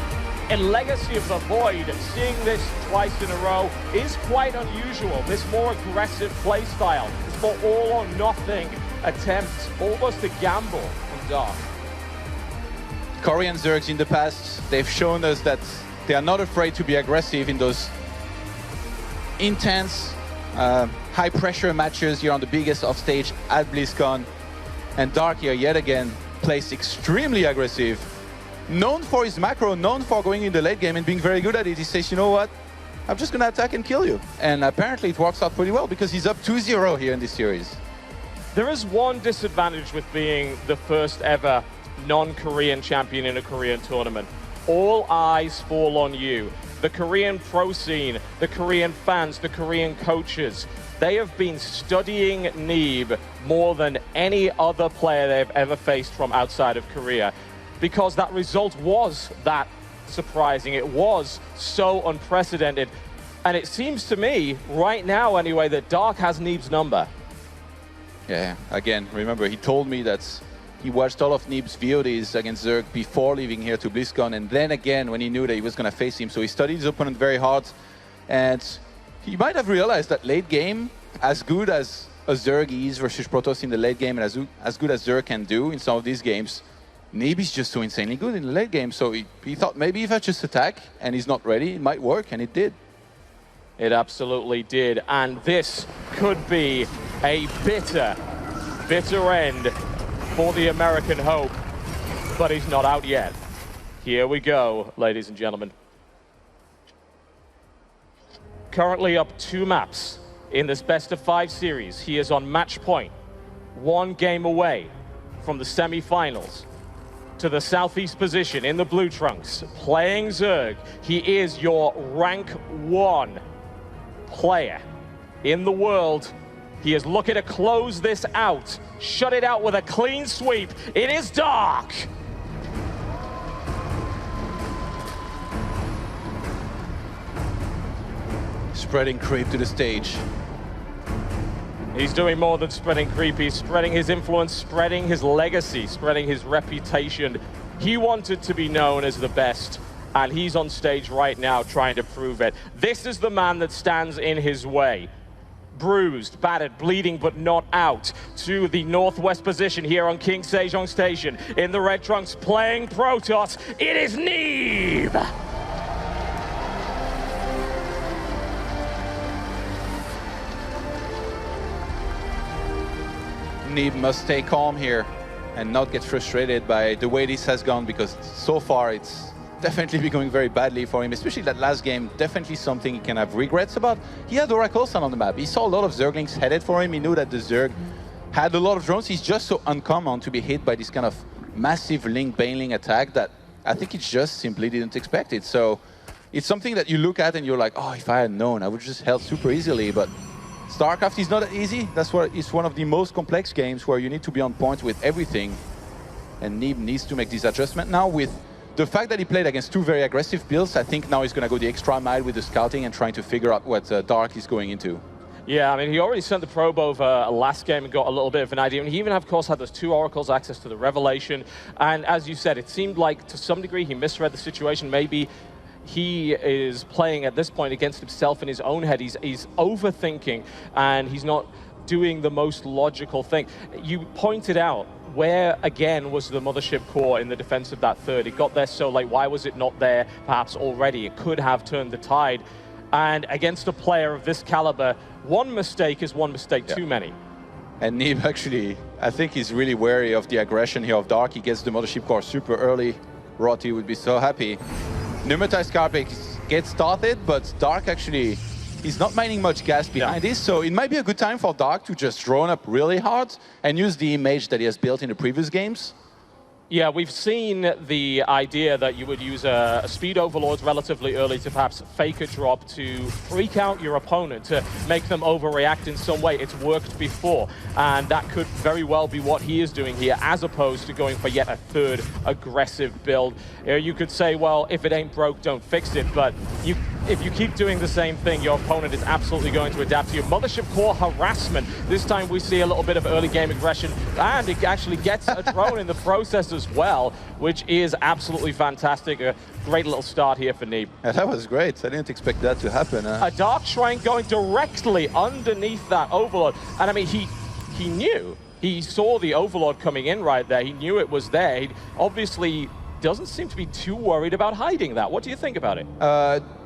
S9: in Legacy of the Void, seeing this twice in a row is quite unusual. This more aggressive play style, this more all-or-nothing attempt, almost a gamble from Dark.
S10: Korean Zergs in the past, they've shown us that they are not afraid to be aggressive in those intense, high-pressure matches here on the biggest offstage at BlizzCon. And Dark here, yet again, plays extremely aggressive. Known for his macro, known for going in the late game and being very good at it. He says, you know what? I'm just going to attack and kill you. And apparently it works out pretty well, because he's up 2-0 here in this series.
S9: There is one disadvantage with being the first ever non-Korean champion in a Korean tournament. All eyes fall on you. the Korean pro scene, the Korean fans, the Korean coaches, they have been studying Neeb more than any other player they've ever faced from outside of Korea, because that result was that surprising. It was so unprecedented. And it seems to me, right now anyway, that Dark has Neeb's number.
S10: Yeah, again, remember, he told me that he watched all of Neeb's VODs against Zerg before leaving here to BlizzCon, and then again when he knew that he was going to face him. So he studied his opponent very hard, and he might have realized that late game, as good as a Zerg is versus Protoss in the late game, and as good as Zerg can do in some of these games, Neeb is just so insanely good in the late game. So he thought maybe if I just attack and he's not ready, it might work, and it did.
S9: It absolutely did. And this could be a bitter, bitter end for the American hope. But he's not out yet. Here we go, ladies and gentlemen. Currently up 2 maps in this best-of-5 series. He is on match point, 1 game away from the semi-finals. To the southeast position in the blue trunks, playing Zerg. He is your rank 1 player in the world. He is looking to close this out, shut it out with a clean sweep. It is Dark.
S10: Spreading creep to the stage.
S9: He's doing more than spreading creep. He's spreading his influence, spreading his legacy, spreading his reputation. He wanted to be known as the best, and he's on stage right now trying to prove it. This is the man that stands in his way. Bruised, battered, bleeding, but not out. To the northwest position here on King Sejong Station. In the red trunks, playing Protoss, it is Neeb!
S10: Neeb must stay calm here and not get frustrated by the way this has gone, because so far it's definitely been going very badly for him, especially that last game. Definitely something he can have regrets about. He had Oracle Sun on the map. He saw a lot of Zerglings headed for him. He knew that the Zerg had a lot of drones. He's just so uncommon to be hit by this kind of massive Link Baneling attack that I think he just simply didn't expect it. So it's something that you look at and you're like, oh, if I had known, I would just held super easily. But StarCraft is not that easy. That's why it's one of the most complex games where you need to be on point with everything. And Neeb needs to make this adjustment now. With the fact that he played against 2 very aggressive builds, I think now he's going to go the extra mile with the scouting and trying to figure out what Dark is going into.
S9: Yeah, I mean, he already sent the probe over last game and got a little bit of an idea. And he even, of course, had those 2 oracles, access to the Revelation. And as you said, it seemed like to some degree he misread the situation. Maybe he is playing at this point against himself in his own head. He's overthinking, and he's not doing the most logical thing. You pointed out where, again, was the Mothership core in the defense of that third. It got there so late. Why was it not there perhaps already? It could have turned the tide. And against a player of this caliber, one mistake is one mistake too many.
S10: And Neeb actually, I think he's really wary of the aggression here of Dark. He gets the Mothership core super early. Roti would be so happy. Pneumatized Carapace gets started, but Dark actually, he's not mining much gas behind this, so it might be a good time for Dark to just drone up really hard and use the image that he has built in the previous games.
S9: Yeah, we've seen the idea that you would use a speed overlords relatively early to perhaps fake a drop to freak out your opponent, to make them overreact in some way. It's worked before, and that could very well be what he is doing here, as opposed to going for yet a third aggressive build. You could say, well, if it ain't broke, don't fix it, but if you keep doing the same thing, your opponent is absolutely going to adapt to you. Mothership core harassment. This time we see a little bit of early game aggression, and it actually gets a drone in the process as well, which is absolutely fantastic. A great little start here for Neeb.
S10: Yeah, that was great. I didn't expect that to happen.
S9: A Dark Shrine going directly underneath that Overlord. And I mean, he knew. He saw the Overlord coming in right there. He knew it was there. He obviously doesn't seem to be too worried about hiding that. What do you think about it?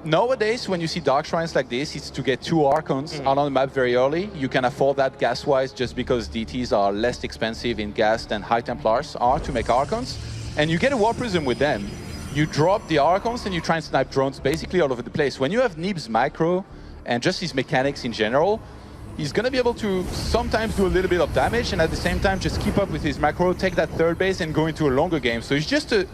S10: Nowadays, when you see Dark Shrines like this, it's to get 2 Archons out on the map very early. You can afford that gas-wise just because DTs are less expensive in gas than High Templars are to make Archons. And you get a War Prism with them. You drop the Archons and you try and snipe drones basically all over the place. When you have Neeb's micro and just his mechanics in general, he's going to be able to sometimes do a little bit of damage and at the same time just keep up with his macro, take that third base and go into a longer game. So it's just a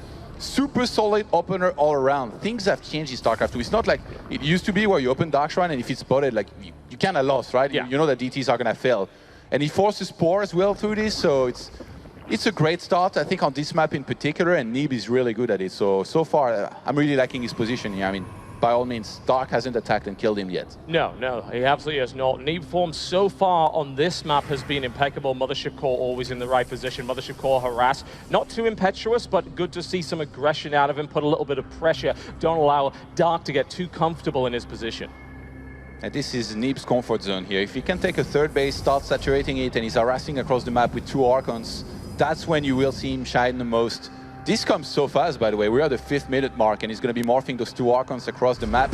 S10: super solid opener all around. Things have changed in StarCraft 2. It's not like it used to be where you open Dark Shrine and if it's spotted, like you kind of lost, right?
S9: Yeah.
S10: You know that DTs are gonna fail. And he forces Spore as well through this, so it's a great start, I think, on this map in particular, and Neeb is really good at it. So far, I'm really liking his position here. I mean, by all means, Dark hasn't attacked and killed him yet.
S9: No, he absolutely has not. Neeb form so far on this map has been impeccable. Mothership Core always in the right position. Mothership Core harass. Not too impetuous, but good to see some aggression out of him, put a little bit of pressure. Don't allow Dark to get too comfortable in his position.
S10: And this is Neeb's comfort zone here. If he can take a third base, start saturating it, and he's harassing across the map with 2 Archons, that's when you will see him shine the most. This comes so fast, by the way. We're at the 5th minute mark, and he's going to be morphing those 2 Archons across the map.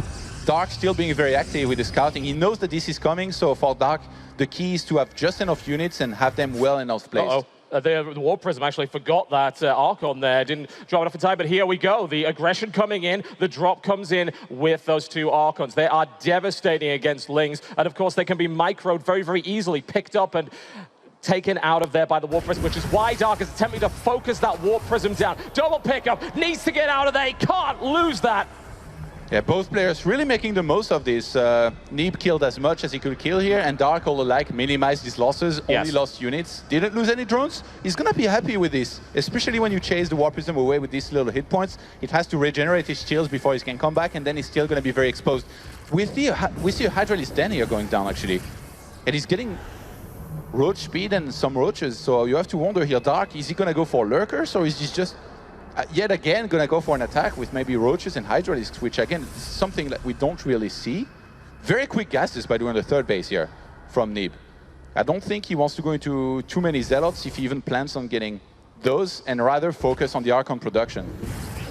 S10: Dark still being very active with the scouting. He knows that this is coming, so for Dark, the key is to have just enough units and have them well enough placed.
S9: The Warp Prism actually forgot that Archon there, didn't drop enough in time, but here we go. The aggression coming in, the drop comes in with those 2 Archons. They are devastating against Lings, and of course they can be microed very, very easily, picked up and taken out of there by the Warp Prism, which is why Dark is attempting to focus that Warp Prism down. Double pickup, needs to get out of there, he can't lose that.
S10: Yeah, both players really making the most of this. Neeb killed as much as he could kill here, and Dark all alike minimized his losses, only lost units, didn't lose any drones. He's gonna be happy with this, especially when you chase the Warp Prism away with these little hit points. It has to regenerate his shields before he can come back, and then he's still gonna be very exposed. We see a Hydralisk Den here going down, actually. And he's getting roach speed and some roaches, so you have to wonder here, Dark, is he gonna go for lurkers, or is he just yet again gonna go for an attack with maybe roaches and Hydralisks, which again is something that we don't really see. Very quick gases, by the way, on the 3rd base here from Neeb. I don't think he wants to go into too many Zealots if he even plans on getting those, and rather focus on the Archon production.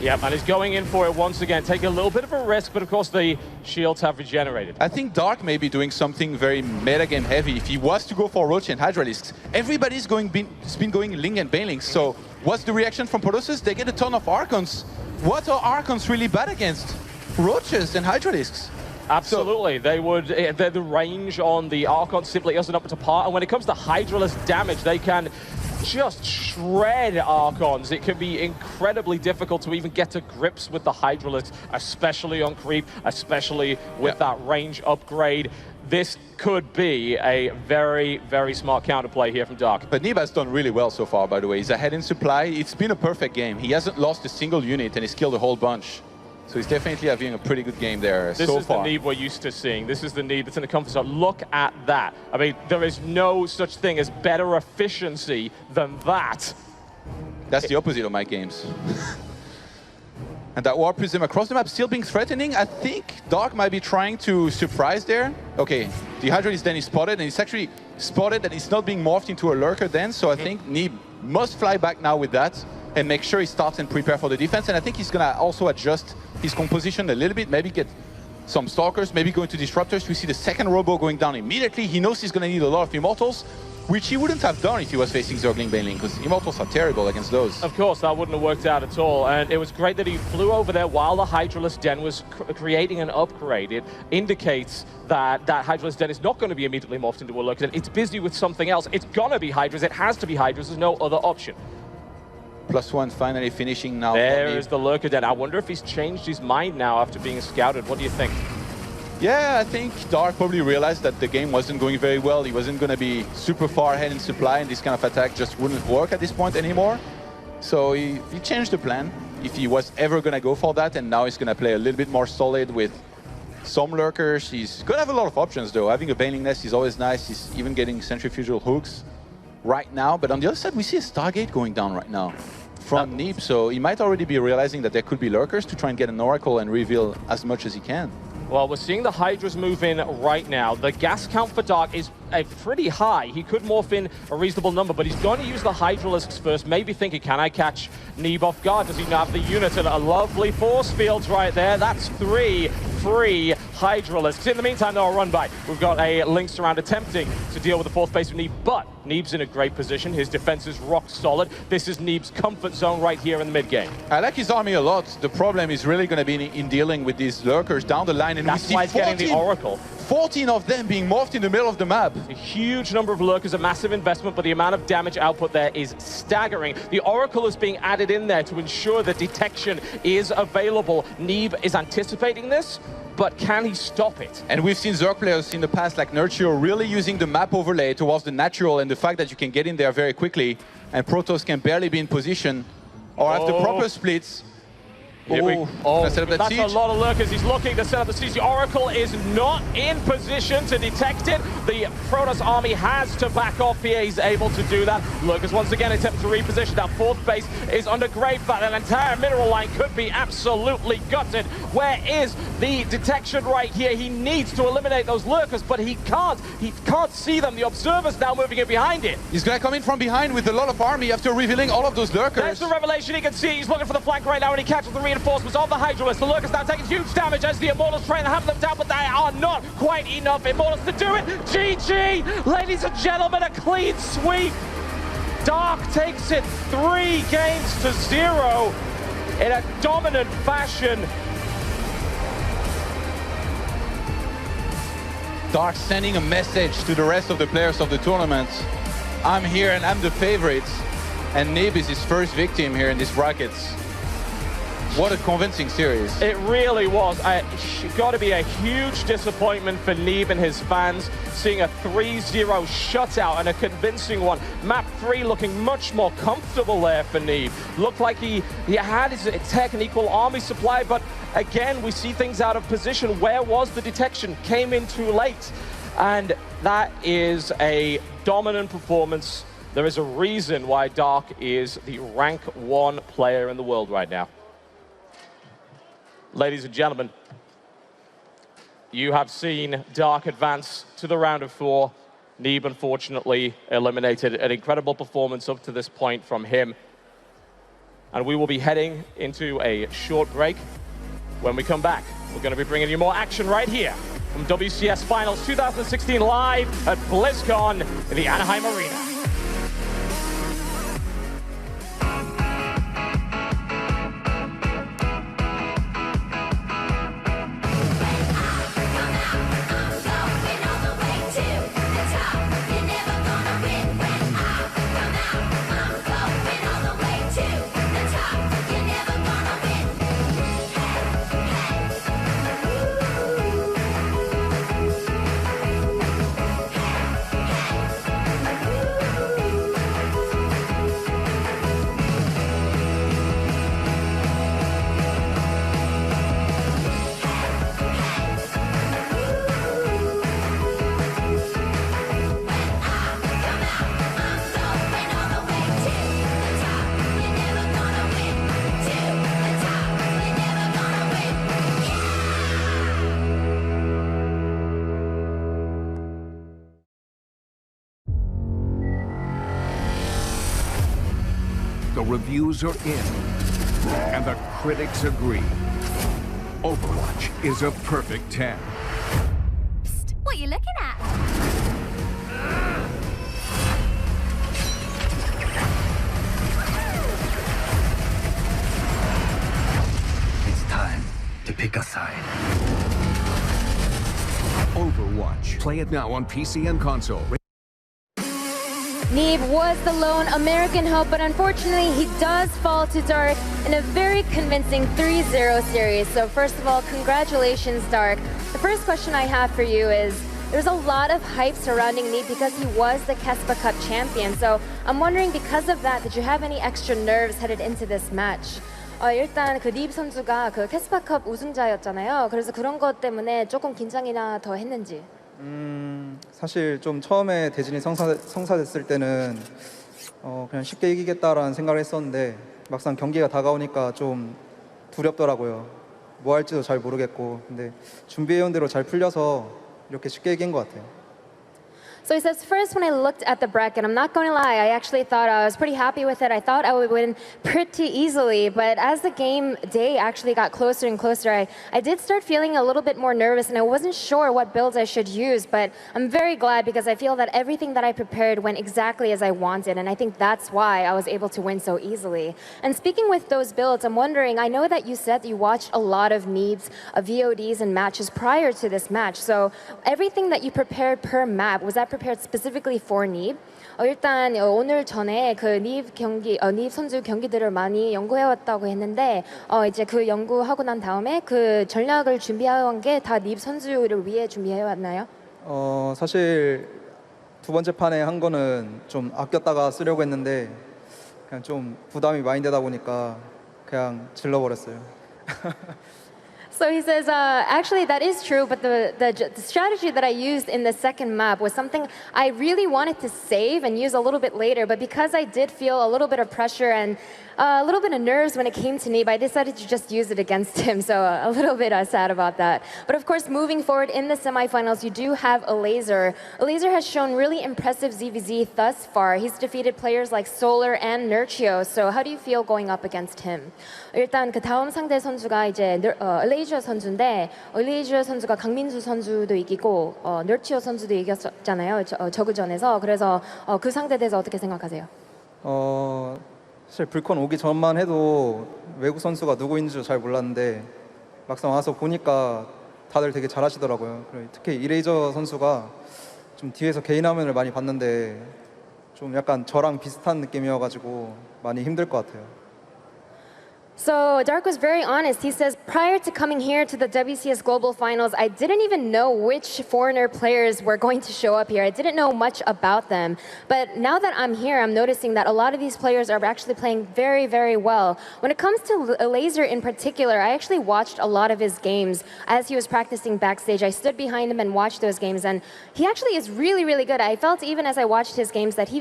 S9: Yep, and he's going in for it once again, taking a little bit of a risk, but of course the shields have regenerated.
S10: I think Dark may be doing something very metagame heavy. If he was to go for Roach and Hydralisks, everybody's been going Ling and Banelings, so what's the reaction from Protoss? They get a ton of Archons. What are Archons really bad against? Roaches and Hydralisks.
S9: Absolutely, they would. The range on the Archon simply isn't up to par, and when it comes to Hydralisk damage, they can just shred Archons. It can be incredibly difficult to even get to grips with the Hydralisk, especially on creep, especially with that range upgrade. This could be a very, very smart counterplay here from Dark.
S10: But Neeb has done really well so far, by the way. He's ahead in supply. It's been a perfect game. He hasn't lost a single unit, and he's killed a whole bunch. So he's definitely having a pretty good game there so far.
S9: This is the Neeb we're used to seeing. This is the Neeb that's in the comfort zone. Look at that. I mean, there is no such thing as better efficiency than that.
S10: That's the opposite of my games. And that Warp Prism across the map still being threatening. I think Dark might be trying to surprise there. Okay, the Hydralisk Den is spotted, and it's actually spotted that it's not being morphed into a Lurker Den, so I think Neeb must fly back now with that and make sure he starts and prepare for the defense. And I think he's gonna also adjust his composition a little bit, maybe get some Stalkers, maybe go into Disruptors. We see the 2nd Robo going down immediately. He knows he's gonna need a lot of Immortals, which he wouldn't have done if he was facing Zergling Baneling, because Immortals are terrible against those.
S9: Of course, that wouldn't have worked out at all, and it was great that he flew over there while the Hydralisk Den was creating an upgrade. It indicates that that Hydralisk Den is not going to be immediately morphed into a Lurker Den. It's busy with something else. It's gonna be Hydras. It has to be Hydras. There's no other option.
S10: +1 finally finishing now.
S9: There is the Lurker Den. I wonder if he's changed his mind now after being scouted. What do you think?
S10: Yeah, I think Dark probably realized that the game wasn't going very well. He wasn't going to be super far ahead in supply, and this kind of attack just wouldn't work at this point anymore. So he changed the plan, if he was ever going to go for that, and now he's going to play a little bit more solid with some Lurkers. He's going to have a lot of options, though. Having a Baneling Nest is always nice. He's even getting Centrifugal Hooks right now. But on the other side, we see a Stargate going down right now from Neeb, so he might already be realizing that there could be Lurkers to try and get an Oracle and reveal as much as he can.
S9: Well, we're seeing the Hydras move in right now. The gas count for Dark is pretty high. He could morph in a reasonable number, but he's going to use the Hydralisks first, maybe thinking, can I catch Neeb off guard? Does he not have the unit? And a lovely force field right there. That's 3 free Hydralisks. In the meantime, though, a run by. We've got a Lynx around attempting to deal with the fourth base with Neeb, but Neeb's in a great position. His defense is rock solid. This is Neeb's comfort zone right here in the mid game.
S10: I like his army a lot. The problem is really going to be in dealing with these lurkers down the line, and
S9: that's
S10: we see
S9: why he's getting the Oracle.
S10: 14 of them being morphed in the middle of the map.
S9: A huge number of lurkers, a massive investment, but the amount of damage output there is staggering. The Oracle is being added in there to ensure that detection is available. Neeb is anticipating this, but can he stop it?
S10: And we've seen Zerg players in the past, like Nurture, really using the map overlay towards the natural and the fact that you can get in there very quickly, and Protoss can barely be in position or have the proper splits.
S9: That's
S10: siege.
S9: a lot of lurkers. He's looking to set up the siege. The Oracle is not in position to detect it. The Protoss army has to back off here. He's able to do that. Lurkers once again attempt to reposition. That fourth base is under grave threat. An entire mineral line could be absolutely gutted. Where is the detection right here? He needs to eliminate those lurkers, but he can't. He can't see them. The observer's now moving in behind it.
S10: He's going to come in from behind with a lot of army after revealing all of those lurkers.
S9: There's the revelation. He can see. He's looking for the flank right now, and he catches the reinforcements of the Hydralisk. The lurkers now taking huge damage as the Immortals trying to have them down, but they are not quite enough Immortals to do it. GG! Ladies and gentlemen, a clean sweep. Dark takes it 3 games to 0 in a dominant fashion.
S10: Dark sending a message to the rest of the players of the tournament. I'm here and I'm the favorite. And Neeb is his first victim here in these brackets. What a convincing series.
S9: It really was. Got to be a huge disappointment for Neeb and his fans, seeing a 3-0 shutout and a convincing one. Map 3 looking much more comfortable there for Neeb. Looked like he had his tech and equal army supply, but again, we see things out of position. Where was the detection? Came in too late. And that is a dominant performance. There is a reason why Dark is the rank 1 player in the world right now. Ladies and gentlemen, you have seen Dark advance to the round of 4. Neeb, unfortunately, eliminated. An incredible performance up to this point from him. And we will be heading into a short break. When we come back, we're going to be bringing you more action right here from WCS Finals 2016 live at BlizzCon in the Anaheim Arena.
S11: The reviews are in, and the critics agree. Overwatch is a perfect 10.
S12: Psst, what are you looking at?
S13: It's time to pick a side.
S11: Overwatch. Play it now on PC and console.
S8: Neeb was the lone American hope, but unfortunately he does fall to Dark in a very convincing 3-0 series. So first of all, congratulations, Dark. The first question I have for you is, there's a lot of hype surrounding Neeb because he was the Kespa Cup champion. So I'm wondering, because of that, did you have any extra nerves headed into this match? 일단 그 닙 선수가 그 캐스파컵 우승자였잖아요. 그래서 그런 것 때문에 조금 긴장이나 더 했는지.
S1: 사실 좀 처음에 대진이 성사됐을 때는 그냥 쉽게 이기겠다라는 생각을 했었는데 막상 경기가 다가오니까 좀 두렵더라고요. 뭐 할지도 잘 모르겠고, 근데 준비해온 대로 잘 풀려서 이렇게 쉽게 이긴 것 같아요.
S8: So he says, first when I looked at the bracket, I'm not going to lie, I actually thought I was pretty happy with it. I thought I would win pretty easily, but as the game day actually got closer and closer, I did start feeling a little bit more nervous, and I wasn't sure what builds I should use, but I'm very glad because I feel that everything that I prepared went exactly as I wanted, and I think that's why I was able to win so easily. And speaking with those builds, I'm wondering, I know that you said that you watched a lot of Neeb's VODs and matches prior to this match, so everything that you prepared per map, was that prepared specifically for Neeb? 일단 오늘 전에 그 닙 선수 경기들을 많이 연구해왔다고 했는데 이제 그 연구하고 난 다음에 그 전략을 준비해온 게 다 닙 선수를 위해 준비해왔나요?
S1: 사실 두 번째 판에 한 거는 좀 아꼈다가 쓰려고 했는데 그냥 좀 부담이 많이 되다 보니까 그냥 질러버렸어요.
S8: So he says, actually that is true, but the strategy that I used in the second map was something I really wanted to save and use a little bit later, but because I did feel a little bit of pressure and a little bit of nerves when it came to Neeb, I decided to just use it against him, so a little bit sad about that. But of course, moving forward in the semifinals, you do have a Laser. A Laser has shown really impressive ZVZ thus far. He's defeated players like Solar and Nurchio, so how do you feel going up against him? 일단 그 다음 상대 선수가 이제 레이저 선수인데 레이저 선수가 강민수 선수도 이기고 너치오 선수도 이겼잖아요. 저그전에서. 그래서 그 상대에 대해서 어떻게 생각하세요?
S1: 사실 불콘 오기 전만 해도 외국 선수가 누구인지 잘 몰랐는데 막상 와서 보니까 다들 되게 잘하시더라고요. 특히 이레이저 선수가 좀 뒤에서 개인 화면을 많이 봤는데 좀 약간 저랑 비슷한 느낌이어가지고 많이 힘들 것 같아요.
S8: So Dark was very honest. He says, prior to coming here to the WCS Global Finals, I didn't even know which foreigner players were going to show up here. I didn't know much about them. But now that I'm here, I'm noticing that a lot of these players are actually playing very, very well. When it comes to Laser in particular, I actually watched a lot of his games as he was practicing backstage. I stood behind him and watched those games, and he actually is really, really good. I felt even as I watched his games that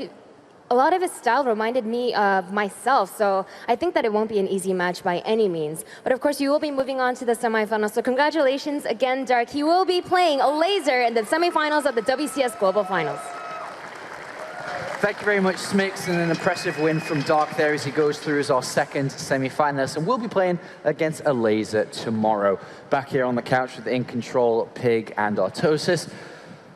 S8: a lot of his style reminded me of myself, so I think that it won't be an easy match by any means. But of course, you will be moving on to the semifinals, so congratulations again, Dark. He will be playing a Laser in the semifinals of the WCS Global Finals.
S3: Thank you very much, Smix, and an impressive win from Dark there as he goes through as our second semi-finalist, and we'll be playing against a Laser tomorrow. Back here on the couch with In Control, Pig, and Artosis.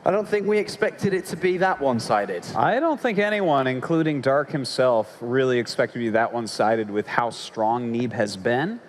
S3: I don't think we expected it to be that one-sided.
S4: I don't think anyone, including Dark himself, really expected to be that one-sided with how strong Neeb has been.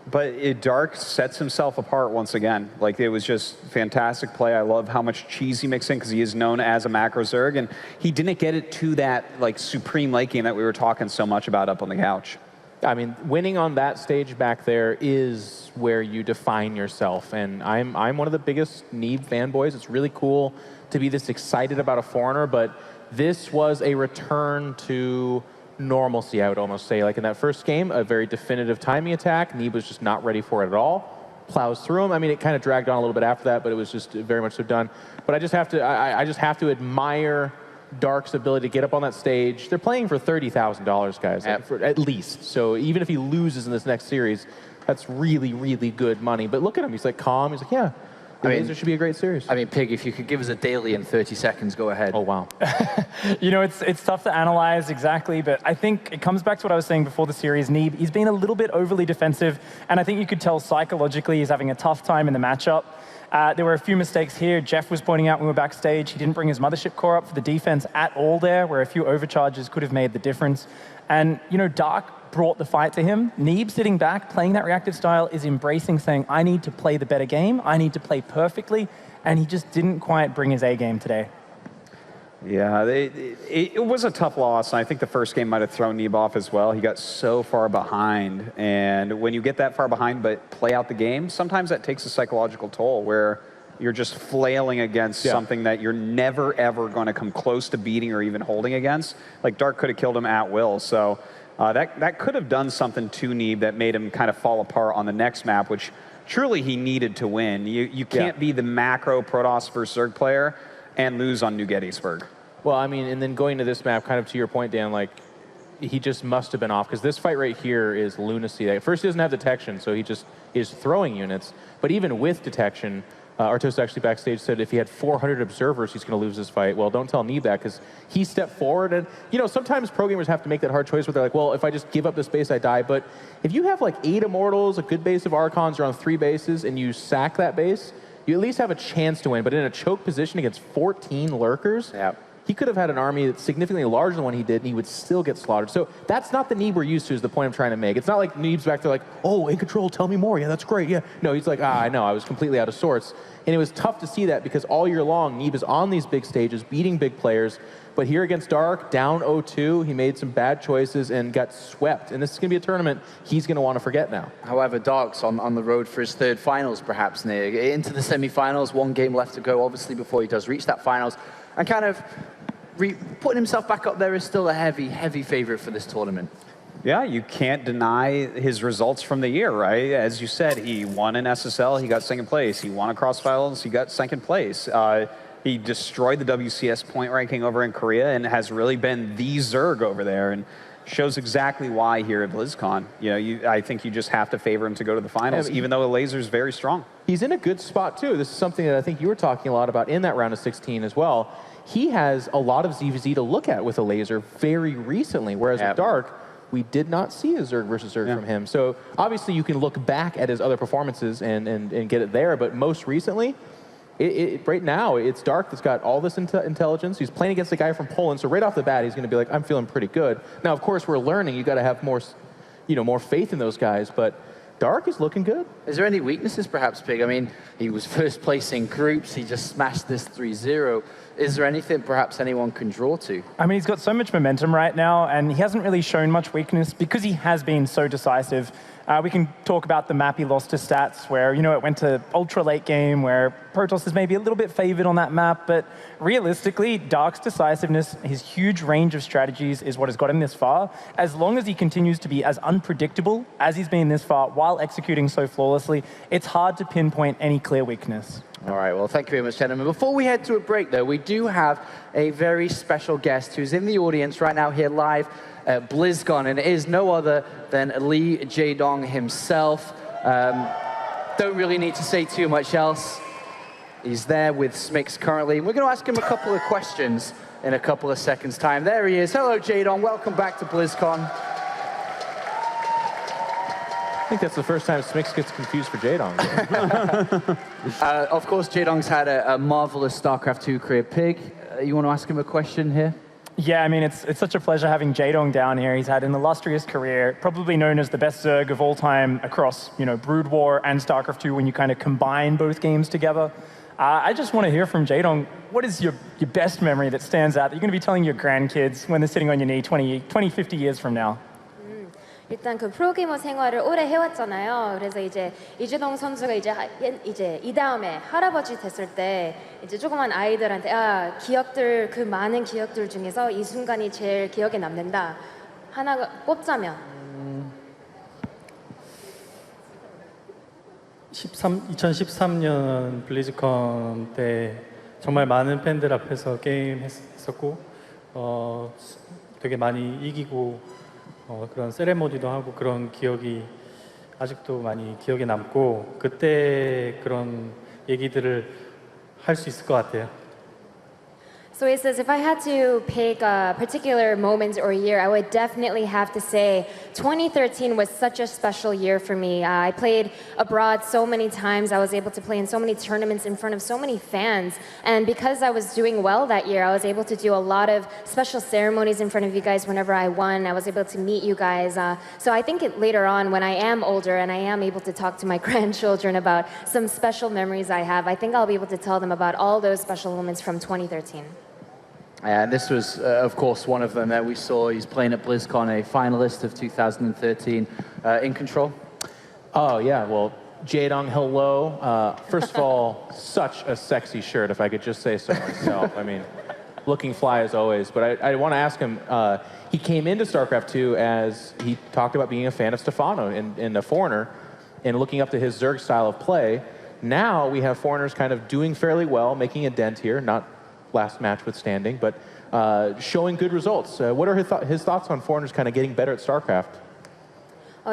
S4: But Dark sets himself apart once again. Like, it was just fantastic play. I love how much cheese he mixed in because he is known as a macro Zerg, and he didn't get it to that like supreme late game that we were talking so much about up on the couch.
S6: I mean, winning on that stage back there is where you define yourself, and I'm one of the biggest Neeb fanboys. It's really cool to be this excited about a foreigner, but this was a return to normalcy, I would almost say. Like in that first game, a very definitive timing attack. Neeb was just not ready for it at all. Plows through him. I mean, it kind of dragged on a little bit after that, but it was just very much so done. But I just have to, I just have to admire Dark's ability to get up on that stage. They're playing for $30,000, guys, at least. So even if he loses in this next series, that's really, really good money. But look at him. He's like calm. He's like, yeah, Laser should be a great series.
S3: I mean, Pig, if you could give us a daily in 30 seconds, go ahead.
S6: Oh, wow.
S5: You know, it's tough to analyze exactly, but I think it comes back to what I was saying before the series. Neeb, he's been a little bit overly defensive, and I think you could tell psychologically he's having a tough time in the matchup. There were a few mistakes here. Jeff was pointing out when we were backstage, he didn't bring his Mothership core up for the defense at all there, where a few overcharges could have made the difference. And, you know, Dark brought the fight to him. Neeb sitting back, playing that reactive style, is embracing, saying, I need to play the better game, I need to play perfectly, and he just didn't quite bring his A game today.
S4: Yeah, it was a tough loss, and I think the first game might have thrown Neeb off as well. He got so far behind, and when you get that far behind but play out the game, sometimes that takes a psychological toll where you're just flailing against something that you're never, ever going to come close to beating or even holding against. Like, Dark could have killed him at will, so that could have done something to Neeb that made him kind of fall apart on the next map, which truly he needed to win. You can't be the macro Protoss versus Zerg player and lose on New Gettysburg.
S6: Well, I mean, and then going to this map, kind of to your point, Dan, like, he just must have been off, because this fight right here is lunacy. Like, first, he doesn't have detection, so he just is throwing units. But even with detection, Artosis actually backstage said if he had 400 observers, he's going to lose this fight. Well, don't tell Neeb that, because he stepped forward. And, you know, sometimes pro gamers have to make that hard choice where they're like, well, if I just give up this base, I die. But if you have like 8 Immortals, a good base of Archons, you're on 3 bases, and you sack that base, you at least have a chance to win. But in a choke position against 14 Lurkers, he could have had an army that's significantly larger than the one he did, and he would still get slaughtered. So that's not the Neeb we're used to, is the point I'm trying to make. It's not like Neeb's back there like, oh, in control, tell me more. Yeah, that's great. Yeah. No, he's like, I know, I was completely out of sorts. And it was tough to see that, because all year long, Neeb is on these big stages, beating big players. But here against Dark, down 0-2, he made some bad choices and got swept. And this is going to be a tournament he's going to want to forget now.
S3: However, Dark's on the road for his 3rd finals, perhaps, Nick. Into the semi-finals, 1 game left to go, obviously, before he does reach that finals. And kind of putting himself back up there is still a heavy, heavy favorite for this tournament.
S4: Yeah, you can't deny his results from the year, right? As you said, he won in SSL, he got 2nd place. He won across finals, he got 2nd place. He destroyed the WCS point ranking over in Korea and has really been the Zerg over there, and shows exactly why here at BlizzCon. You know, I think you just have to favor him to go to the finals, even though the Laser's very strong.
S6: He's in a good spot, too. This is something that I think you were talking a lot about in that round of 16 as well. He has a lot of ZVZ to look at with a Laser very recently, whereas with Dark, we did not see a Zerg versus Zerg from him. So obviously you can look back at his other performances and get it there, but most recently, right now, it's Dark that's got all this intelligence. He's playing against a guy from Poland, so right off the bat, he's going to be like, I'm feeling pretty good. Now, of course, we're learning. You got to have more, more faith in those guys, but Dark is looking good.
S3: Is there any weaknesses, perhaps, Pig? I mean, he was 1st place in groups. He just smashed this 3-0. Is there anything perhaps anyone can draw to?
S5: I mean, he's got so much momentum right now, and he hasn't really shown much weakness because he has been so decisive. We can talk about the map he lost to Stats, where, it went to ultra late game, where Protoss is maybe a little bit favored on that map, but realistically, Dark's decisiveness, his huge range of strategies is what has got him this far. As long as he continues to be as unpredictable as he's been this far while executing so flawlessly, it's hard to pinpoint any clear weakness.
S3: All right, well, thank you very much, gentlemen. Before we head to a break, though, we do have a very special guest who's in the audience right now here live at BlizzCon, and it is no other than Lee Jae-dong himself. Don't really need to say too much else. He's there with Smix currently. We're going to ask him a couple of questions in a couple of seconds' time. There he is. Hello, Jae-dong. Welcome back to BlizzCon.
S6: I think that's the first time Smix gets confused for Jae-dong.
S3: Of course, Jae-dong's had a marvelous StarCraft 2 career. Pig, you want to ask him a question here?
S5: Yeah, I mean, it's such a pleasure having Jae-dong down here. He's had an illustrious career, probably known as the best Zerg of all time across, Brood War and StarCraft 2 when you kind of combine both games together. I just want to hear from Jae-dong, what is your best memory that stands out that you're going to be telling your grandkids when they're sitting on your knee 20, 50 years from now?
S8: 일단 그 프로게이머 생활을 오래 해왔잖아요. 그래서 이제 이재동 선수가 이제 이 다음에 할아버지 됐을 때 이제 조그만 아이들한테 기억들 그 많은 기억들 중에서 이 순간이 제일 기억에 남는다. 하나 꼽자면
S14: 2013년 블리즈컨 때 정말 많은 팬들 앞에서 게임 했었고 되게 많이 이기고 그런 세레모니도 하고 그런 기억이 아직도 많이 기억에 남고 그때 그런 얘기들을 할 수 있을 것 같아요.
S8: So he says, if I had to pick a particular moment or year, I would definitely have to say 2013 was such a special year for me. I played abroad so many times. I was able to play in so many tournaments in front of so many fans. And because I was doing well that year, I was able to do a lot of special ceremonies in front of you guys whenever I won. I was able to meet you guys. So I think later on, when I am older and I am able to talk to my grandchildren about some special memories I have, I think I'll be able to tell them about all those special moments from 2013.
S3: And this was, of course, one of them that we saw. He's playing at BlizzCon, a finalist of 2013. In control?
S6: Oh, yeah. Well, Jae-dong, hello. First of all, such a sexy shirt, if I could just say so myself. I mean, looking fly as always. But I want to ask him, he came into StarCraft 2 as he talked about being a fan of Stefano in a Foreigner and looking up to his Zerg style of play. Now we have Foreigners kind of doing fairly well, making a dent here, not last match withstanding, but showing good results. What are his thoughts on Foreigners kind of getting better at StarCraft?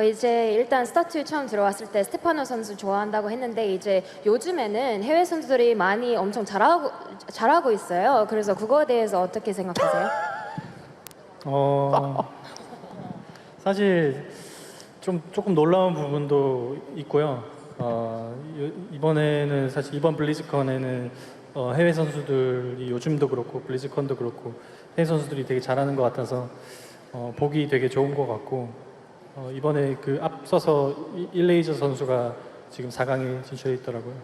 S8: 이제 일단 스타트 처음 들어왔을 때 스테파노 선수 좋아한다고 했는데 이제 요즘에는 해외 선수들이 많이 엄청 잘하고 있어요. 그래서 그거에 대해서 어떻게 생각하세요?
S14: 사실 조금 놀라운 부분도 있고요. 이번에는 사실 이번 블리즈컨에는 해외 선수들이 요즘도 그렇고 블리즈컨도 그렇고 해외 선수들이 되게 잘하는 것 같아서 보기 되게 좋은 것 같고 이번에 그 앞서서 일레이저 선수가 지금 4강에 진출해 있더라고요.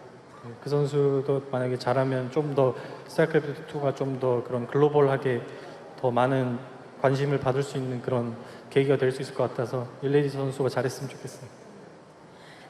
S14: 그 선수도 만약에 잘하면 좀 더 스타크래프트 2가 좀 더 그런 글로벌하게 더 많은 관심을 받을 수 있는 그런 계기가 될 수 있을 것 같아서 일레이저 선수가 잘했으면 좋겠어요.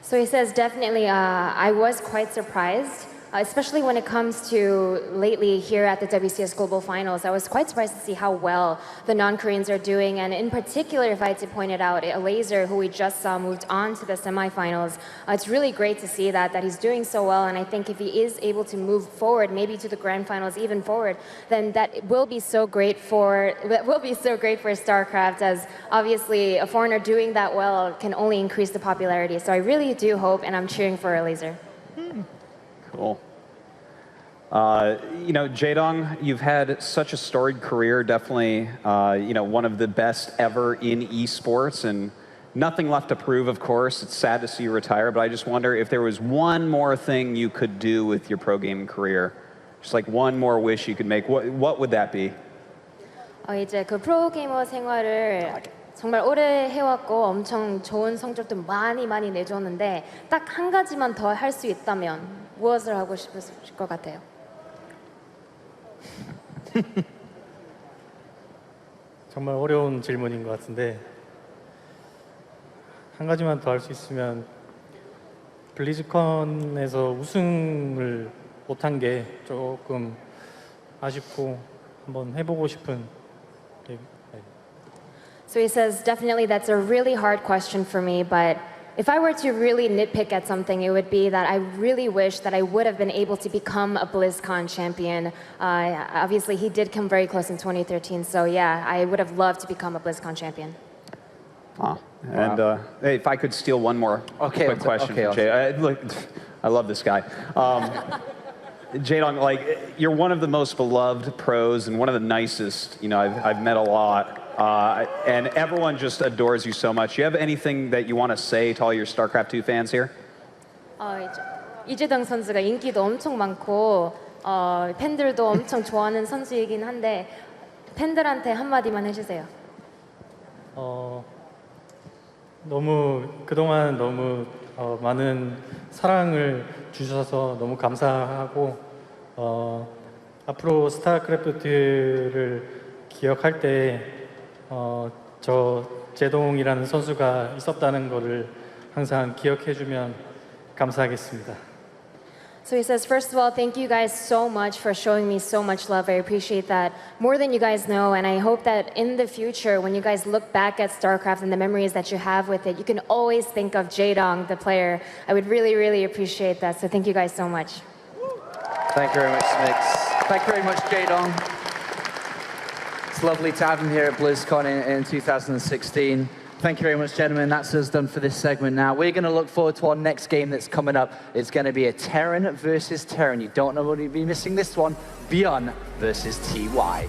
S8: So he says definitely I was quite surprised, especially when it comes to lately here at the WCS Global Finals. I was quite surprised to see how well the non-Koreans are doing, and in particular, if I had to point it out, Laser, who we just saw, moved on to the semifinals. It's really great to see that he's doing so well, and I think if he is able to move forward, maybe to the grand finals, even forward, then that will be so great for StarCraft, as obviously a foreigner doing that well can only increase the popularity. So I really do hope, and I'm cheering for Laser.
S4: Cool. You know, Jaedong, you've had such a storied career, definitely, you know, one of the best ever in esports, and nothing left to prove, of course. It's sad to see you retire, but I just wonder if there was one more thing you could do with your pro gaming career, just like one more wish you could make, what would that be?
S8: 이제 그 프로게이머 생활을 정말 오래 해왔고 엄청 좋은 성적도 많이 내줬는데 딱 한 가지만 더 할 수 있다면 무엇을 하고 싶으실 것 같아요?
S14: 정말 어려운 질문인 것 같은데 한 가지만 더 할 수 있으면 블리즈컨에서 우승을 못한 게 조금 아쉽고 한번 해보고 싶은.
S8: So he says, definitely that's a really hard question for me, but if I were to really nitpick at something, it would be that I really wish that I would have been able to become a BlizzCon champion. Obviously, he did come very close in 2013, so yeah, I would have loved to become a BlizzCon champion.
S4: And hey, if I could steal one more quick question from Jay. I love this guy. Jaedong, like, you're one of the most beloved pros and one of the nicest, you know, I've met a lot. And everyone just adores you so much. Do you have anything that you want to say to all your StarCraft 2 fans here?
S8: 이재동 선수가 인기도 엄청 많고 팬들도 엄청 좋아하는 선수이긴 한데 팬들한테 한마디만 해주세요.
S14: 그동안 너무 많은 사랑을 주셔서 너무 감사하고 앞으로 스타크래프트를 기억할 때 저 제동이라는 선수가 있었다는 거를 항상 기억해주면 감사하겠습니다.
S8: So he says, first of all, thank you guys so much for showing me so much love. I appreciate that more than you guys know, and I hope that in the future, when you guys look back at StarCraft and the memories that you have with it, you can always think of Jaedong, the player. I would really, really appreciate that. So thank you guys so much.
S3: Thank you very much, Smix. Thank you very much, Jaedong. It's lovely to have him here at BlizzCon in 2016. Thank you very much, gentlemen. That's us done for this segment now. We're going to look forward to our next game that's coming up. It's going to be a Terran versus Terran. You don't know what you'll be missing this one. Beyond versus TY.